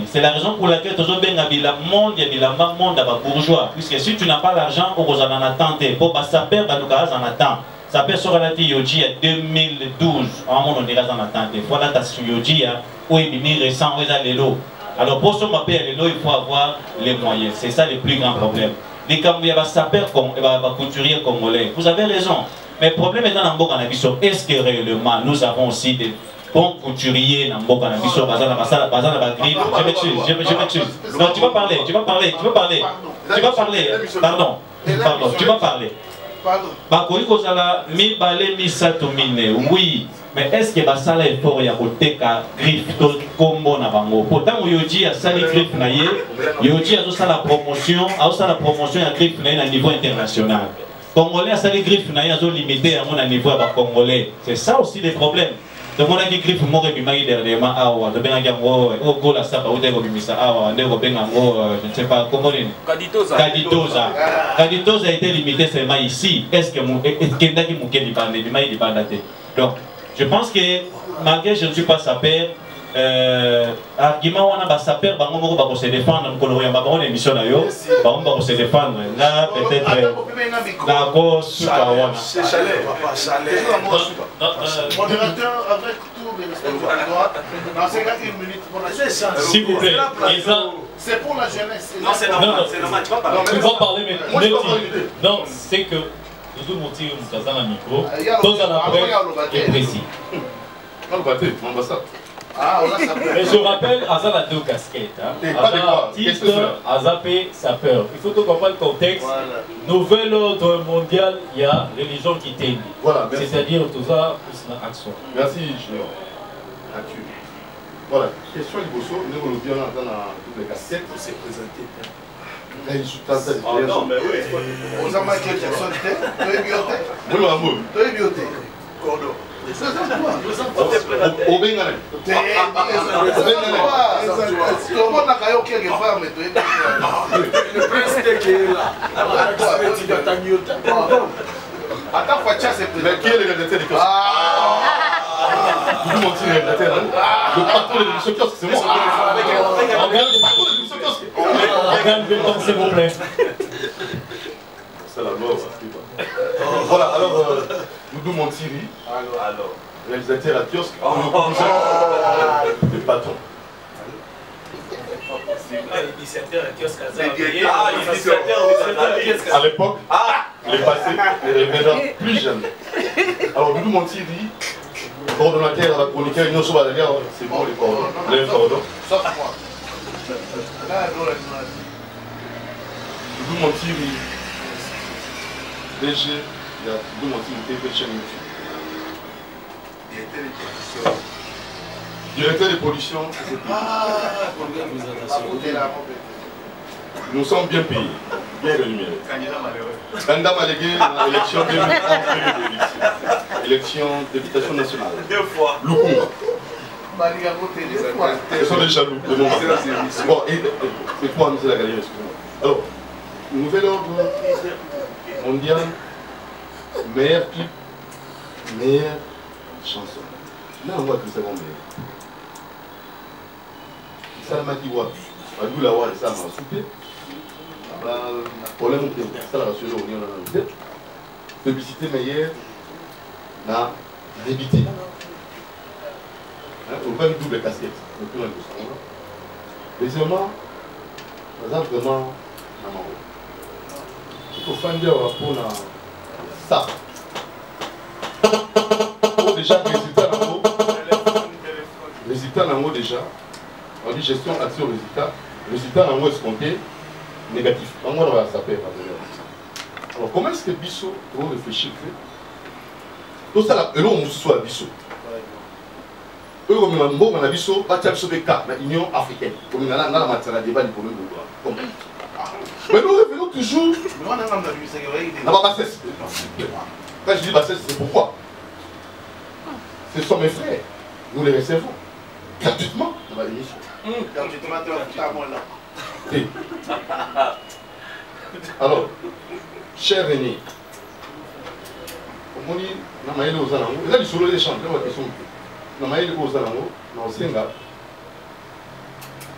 c'est la raison pour laquelle vous avez un monde, il y a un monde bourgeois. Puisque si tu n'as pas l'argent, vous avez en attente. Pour saper, vous avez en attente. Ça peut se relater Yoji en 2012, à un moment on dirait en attente. Voilà, tu as Yoji, où il est récent, où il a l'élo. Alors pour ce mappé à l'élo, il faut avoir les moyens. C'est ça le plus grand problème. Les Cambouillais, sapeurs, couturiers congolais. Vous avez raison. Mais le problème est dans l'Ambo Canabiso. Est-ce que réellement nous avons aussi des bons couturiers dans l'Ambo Canabiso, je m'excuse. Non, tu vas parler. Pardon, tu vas parler. Oui, mais est-ce que basala effort ya koteka griffe to kombo na bango? Pourtant Yoji a sali griffe na ye, Yoji a sala promotion, ya griffe na ye na niveau international. Congolais a sali griffe na ye a limité à mon niveau à congolais. C'est ça aussi le problème. Donc on a dit griffe mo rebimaki dernièrement awa, de benga yango o la sapa o dego bimisa awa, ndego benga ngo je ne sais pas comment on Kaditoza a été limité seulement ici. Est-ce que Kendaki Mukeli Bande bimaki di bandate. Donc je pense que malgré je ne suis pas sapeur, argument wana ba sapeur bango moko ba ko se défendre ko ya ba on émission na yo, bango ba ko se défendre. Là peut-être na ko suka wana. Modérateur, avec tous les respects de droite, dans 51 minutes pour la jeunesse. S'il vous plaît, c'est pour la jeunesse. Non, c'est normal, tu vas parler. Tu vas parler, mais non, c'est que nous devons tirer un micro. Dans un après, est précis. Mais je rappelle, Azal a deux casquettes. Azal titre, Azapé, sapeur. Il faut tout comprendre le contexte. Nouvel ordre mondial, il y a religion qui t'aide. Voilà, c'est-à-dire tout ça, plus une action. Merci, Junior. Voilà, question du Bosso, nous le disons dans toutes les casquettes. On s'est présenté. Non, mais oui. On a marqué Jackson, tu es bibliothèque. Oui, l'amour. Tu es bibliothèque. Cordon. Au Bengalais. Attends, Fatia, c'est plus. Mais qui est le rédacteur du kiosque? Vous montez le rédacteur. Le patron de l'émission kiosque, c'est moi. Regardez le temps, s'il vous plaît. C'est la mort. Voilà, alors, Doudou Montiri, réalisateur à kiosque, le patron. À l'époque, les passés, les révérends plus jeunes. Alors, Doudou Montiri, coordonnateur à la chroniqueur, c'est bon les cordons. Les cordons. Sauf moi. Doudou Montiri. DG, il y a deux mois qui ont été chaîne YouTube. Directeur de pollution. Nous sommes bien payés, bien rémunérés. Candidat malgré l'élection 2011, élection députation nationale. 2 fois. Loukoum. Ils sont déjà loups. Bon, et toi, M. la galerie, excusez-moi. Alors, nouvel ordre mondial, meilleur clip, meilleure chanson. Là, on voit que c'est bon meilleur. Ça m'a dit, ouais. On va l'avoir et ça m'a soupé. Problème, ça l'a rassuré, on y a un publicité meilleure, n'a débité. On peut une double casquette. Deuxièmement, on a vraiment il faut faire dire pour ça. Déjà, résultat en haut déjà. On dit gestion, action, résultat. Résultat en haut escompté, négatif. On va s'appeler. Alors, comment est-ce que Bissot doit réfléchir? Tout ça, et là, on soit Bissot. Eux, on a Bissot, on a l'Union africaine. On a la débat du problème de droit. Mais nous revenons toujours. Quand je dis bassesse, c'est pourquoi? Ce sont mes frères. Nous les recevons gratuitement dans ma émission. Alors, cher René, on dit, il a du solo des chants, il y a une question. On a dit, on a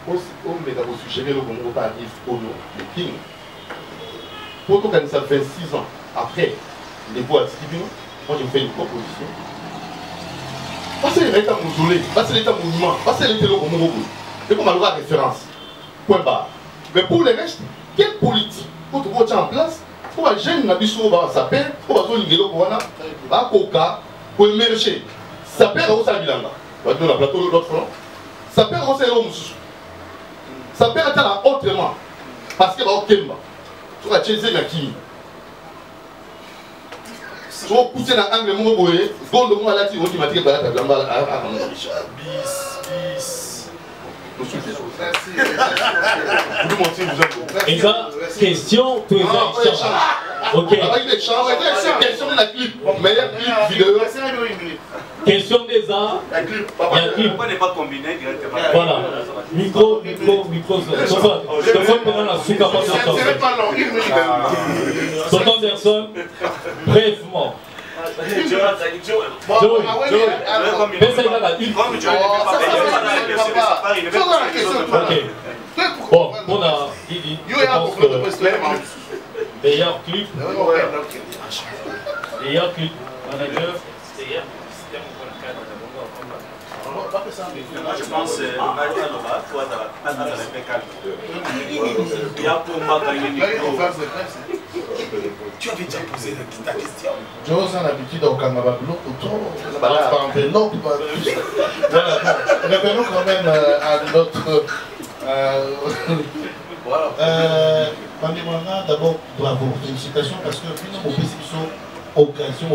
au sujet le Congo arrive au nom de King. Pour tout ça 26 ans après les voix de tribunal, moi je fais une proposition. Parce que l'État mausolée, parce que l'État monument, parce que l'État le Congo, et comme on a référence. Point barre. Mais pour le reste, quelle politique pour tout mettre en place pour les jeunes n'abissent pas sa paix, pour les gens qui ont coca, pour émerger. Ça perd au Sabilanga. On va donner la plateau de l'autre front. Ça perd au Sabilanga. Ça peut être autrement. Parce que va au Kemba. Tu vas changer la qui. Tu vas pousser dans l'angle de mon boé. Seconde moi là, tu vas te mettre à la blamba à mon bis. Et ça, question, tout ok. Question de la clip. Meilleur clip vidéo. Question des arts. Il y a clip. Pourquoi ne pas combiner directement? Voilà. Micro. Tonton Anderson, brièvement. Bon, on a meilleur clip. Meilleur clip. Manager. Moi je pense que tu avais déjà posé ta question. J'ose en habitude au Canada autour par enveloppe. Revenons quand même à notre. Voilà. D'abord, bravo, félicitations parce que nous avons occasion,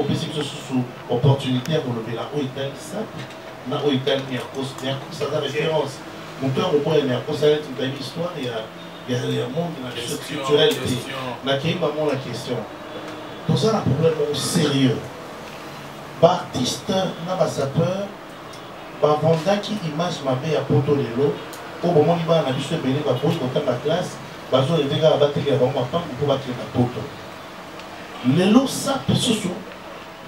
sous opportunité pour lever la haute simple. Na Oital Mercos, ça a référence. Mon père, au point de Mercos, ça a été une histoire, il y a un monde, la structurelle. La question. Tout ça, un problème sérieux. L'artiste n'a pas sa peur, il qui image ma belle à Porto Lelo, au moment où il va en habitude de venir, il va poser dans la classe, il va les dégâts à battre pour battre la Porto. Lelo, ça, peut se souvenir.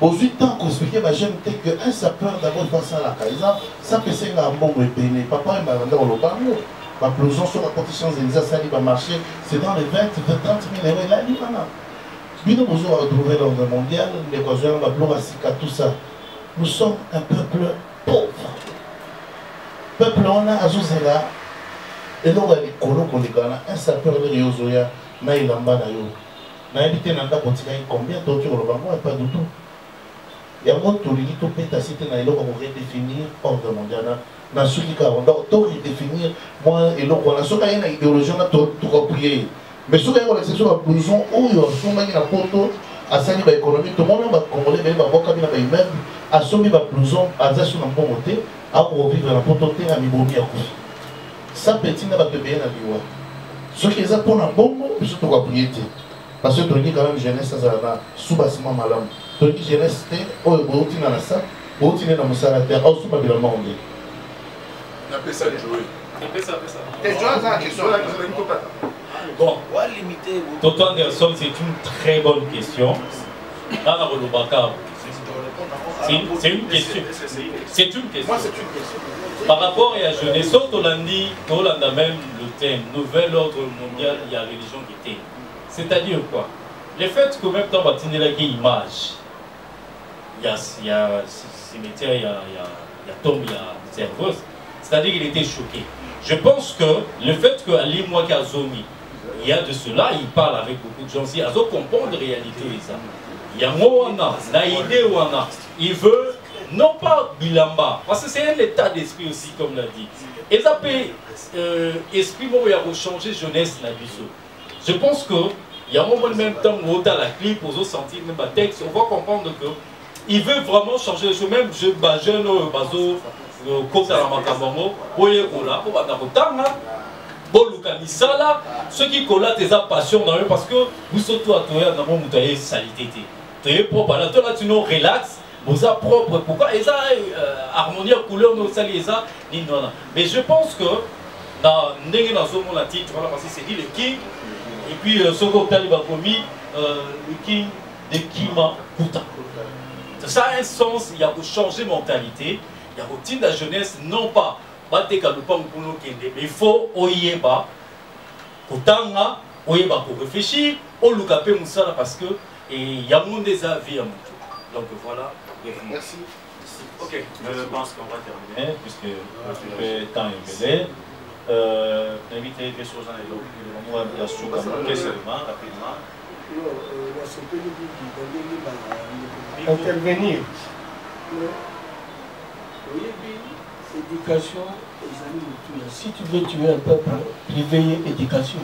Aujourd'hui, tant qu'on expliquait à jeune qu'un sapeur d'abord il passe à la Kaïsa, ça peut être un bon repéné. Papa et maman dans le barreau. Ma plongeon sur la condition des Assali va marcher, c'est dans les 20, 30 000 euros. Là, il va là. Nous avons retrouvé l'ordre mondial, les Kozoyans, la Blorasika, tout ça. Nous sommes un peuple pauvre. Peuple, on a Azuzela. Et là, on a les colos qu'on est gana. Un sapeur de Yozoya, Naïlamba Nayo. Naïbité Nanda continue combien d'autres au Bango et pas du tout. Il y a un monde qui peut cité dans les lois pour redéfinir ordre mondial. Dans ce qui on doit redéfinir moi et l'autre. On a ce qu'il y a une idéologie, on a tout compris. Mais ce qu'il y a une exception à besoin où il y a un porto asali baéconomie tomona bacongolais beye babokami na baimmeuble asombi bablouson aza so na mbongo te akovivre na poto te na mibomi ya kufi sa peti na bato ebeye na liwa soki eza mpona mbongo biso tokaprie te parce que tolingi quand même jeunesse azala na subasima malamu tolingi jeunesse te oyo boutina na sa boutine na mosala te aosuba bilamba onge napesa joe Bon, Toto Anderson, c'est une très bonne question. C'est une question. C'est une question. Par rapport à la jeunesse, Tolandi même le thème, nouvel ordre mondial, il y a religion qui était. C'est-à-dire quoi? Le fait que même dans Batine, il y a une image. Il y a cimetière, il y a tombe, il y a cerveuse. C'est-à-dire qu'il était choqué. Je pense que le fait qu'Ali Mouaka Zomi, il y a de cela, il parle avec beaucoup de gens, il y a de comprendre la réalité. Il y a Moana, Naïdé Wana, il veut, non pas Bilamba, parce que c'est un état d'esprit aussi, comme l'a dit. Et ça peut, esprit, il y a changer jeunesse, je pense que, il y a un moment même temps où on a la clip, pour se sentir même un texte, on va comprendre que il veut vraiment changer les choses, même jeune, bazo, kota la makambo boye kola po bata kotanga boluka misala ceux qui kola tes passion dans eux parce que vous surtout à toi dans mon mutaye salité tu es propre là toi là tu nous relax vous a propre pourquoi et ça harmonie couleur nos sali ça ni non mais je pense que dans ndenge na zomo la titre voilà parce que c'est dit le king et puis ce que Taliba commis le king de Kima Kuta ça a un sens il y a pour changer mentalité. Il y a routine de la jeunesse, non pas mais il faut oyeba kotanga oyeba pour réfléchir au lukape musala parce que il y a monde des avis à mon tour. Donc voilà. Merci. Ok, je pense qu'on va terminer puisque le temps est mêlé. Inviter des choses en élo. La soupe seulement rapidement. Intervenir. Éducation, si tu veux tuer un peuple, réveiller éducation.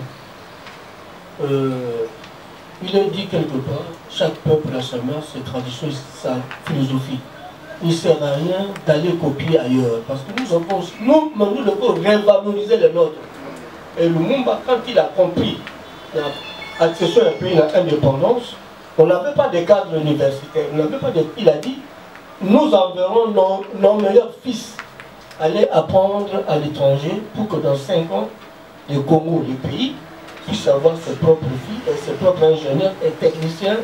Il est dit quelque part, chaque peuple a sa mère, ses traditions, sa philosophie. Il ne sert à rien d'aller copier ailleurs. Parce que nous devons révaloriser les nôtres. Et le Lumumba, quand il a compris l'accession d'un pays à l'indépendance, on n'avait pas de cadre universitaire. Il a dit, nous enverrons nos meilleurs fils aller apprendre à l'étranger pour que dans 5 ans, le Congo, le pays, puisse avoir ses propres filles et ses propres ingénieurs et techniciens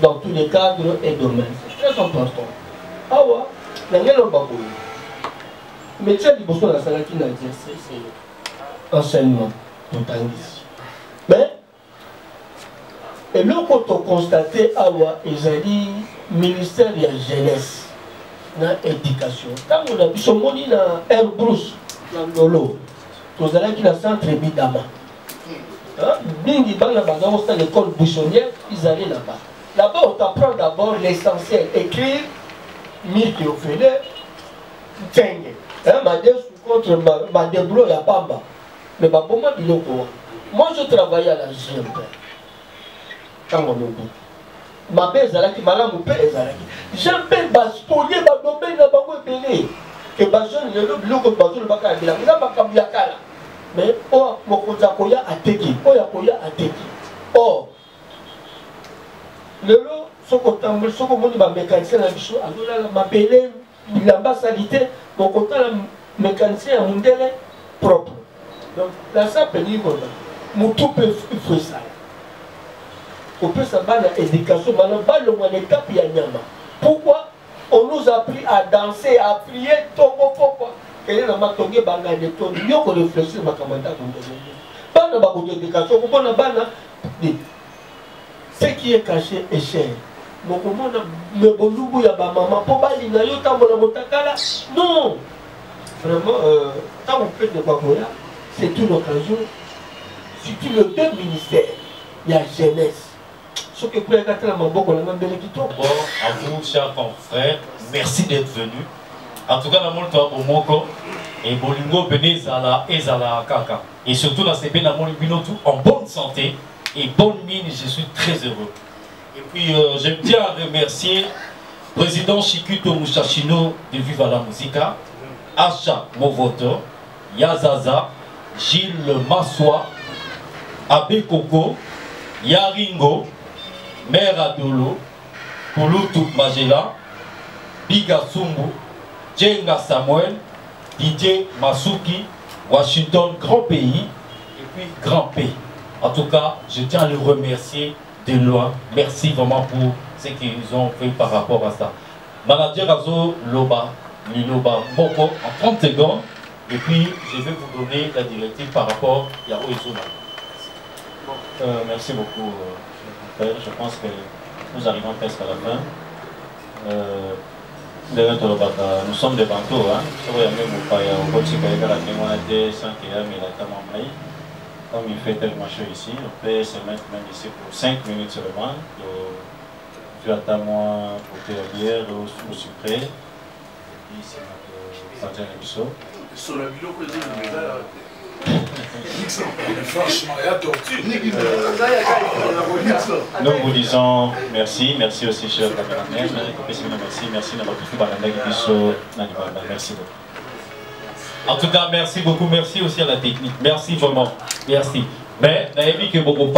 dans tous les cadres et domaines. C'est très important. Ah ouais, il y a un baboui. Mais tu as dit que la salle qui n'a exercé, c'est enseignement tout en ici. Mais, et là, quand on constate, ah ouais, ils ont dit, ministère de la jeunesse. Na éducation. Quand on a vu ce monde na Airbus, dans l'Olo, nous allons qui na centre Bidama. Bingi Bana Bana, c'est l'école bouchonnière, ils allaient là-bas. Là-bas, on t'apprend d'abord l'essentiel. Écrire, Mikiofele, Tenge. Ma contre ma débrouille à Pamba. Mais ma bombe biloko. Moi, je travaillais à la GMP. Quand on est ma belle Zalaki, madame Père Zalaki. J'aime pas spolier ma domaine à Bango Bélé. Que Bajon, le bloc de Bajon, le Baka, il a mis la mais, oh, mon Kozakoya a teki. Oh, Yakoya a teki. Oh, le lot, ce qu'on m'a mécanicien, la bichou, alors m'a appelé, il a salité, mon côté, le mécanicien, mon délai propre. Donc, là, ça peut dire, mon tout peut faire ça. On peut savoir l'éducation, l'étape Yanyama. Pourquoi on nous a appris à danser, à prier, Togo Poko. Et là, on a tombé dans les tours. Il y a réfléchir à ma éducation. Ce qui est caché est cher. Non. Vraiment, quand on fait de Bagoya, c'est une occasion. Surtout le deux ministères, il y a jeunesse. Bon, à vous, chers confrères, merci d'être venus. En tout cas, dans mon temps, au Moko, et Bolingo, Benezala, Ezala, Kaka. Et surtout, dans ces pays, en bonne santé et bonne mine, je suis très heureux. Et puis j'aime bien remercier le président Chikuto Mushashino de Viva la Musica, Acha Movoto, Yazaza, Gilles Massoua, Abe Koko, Yaringo, Mère Adolo, Kulutu Magela, Biga Sumbu, Jenga Samuel, Didier Masuki, Washington, grand pays, et puis grand pays. En tout cas, je tiens à le remercier de loin. Merci vraiment pour ce qu'ils ont fait par rapport à ça. Manager Azo Loba, Luloba Moko, en 30 secondes, et puis je vais vous donner la directive par rapport à Yaro Ezona. Merci beaucoup, frère. Je pense que nous arrivons presque à la fin. Nous sommes des bantos, hein. Comme il fait tellement chaud ici, on peut se mettre même ici pour 5 minutes seulement. Tu attends moi pour te bière ou sucré. Et puis c'est notre Fatia. Sur la vidéo que franchement, il y a tortue. Nous vous disons merci, merci aussi cher cameraman, merci d'avoir tout merci beaucoup. En tout cas, merci beaucoup, merci aussi à la technique, merci vraiment, merci. Mais, vous avez vu que beaucoup de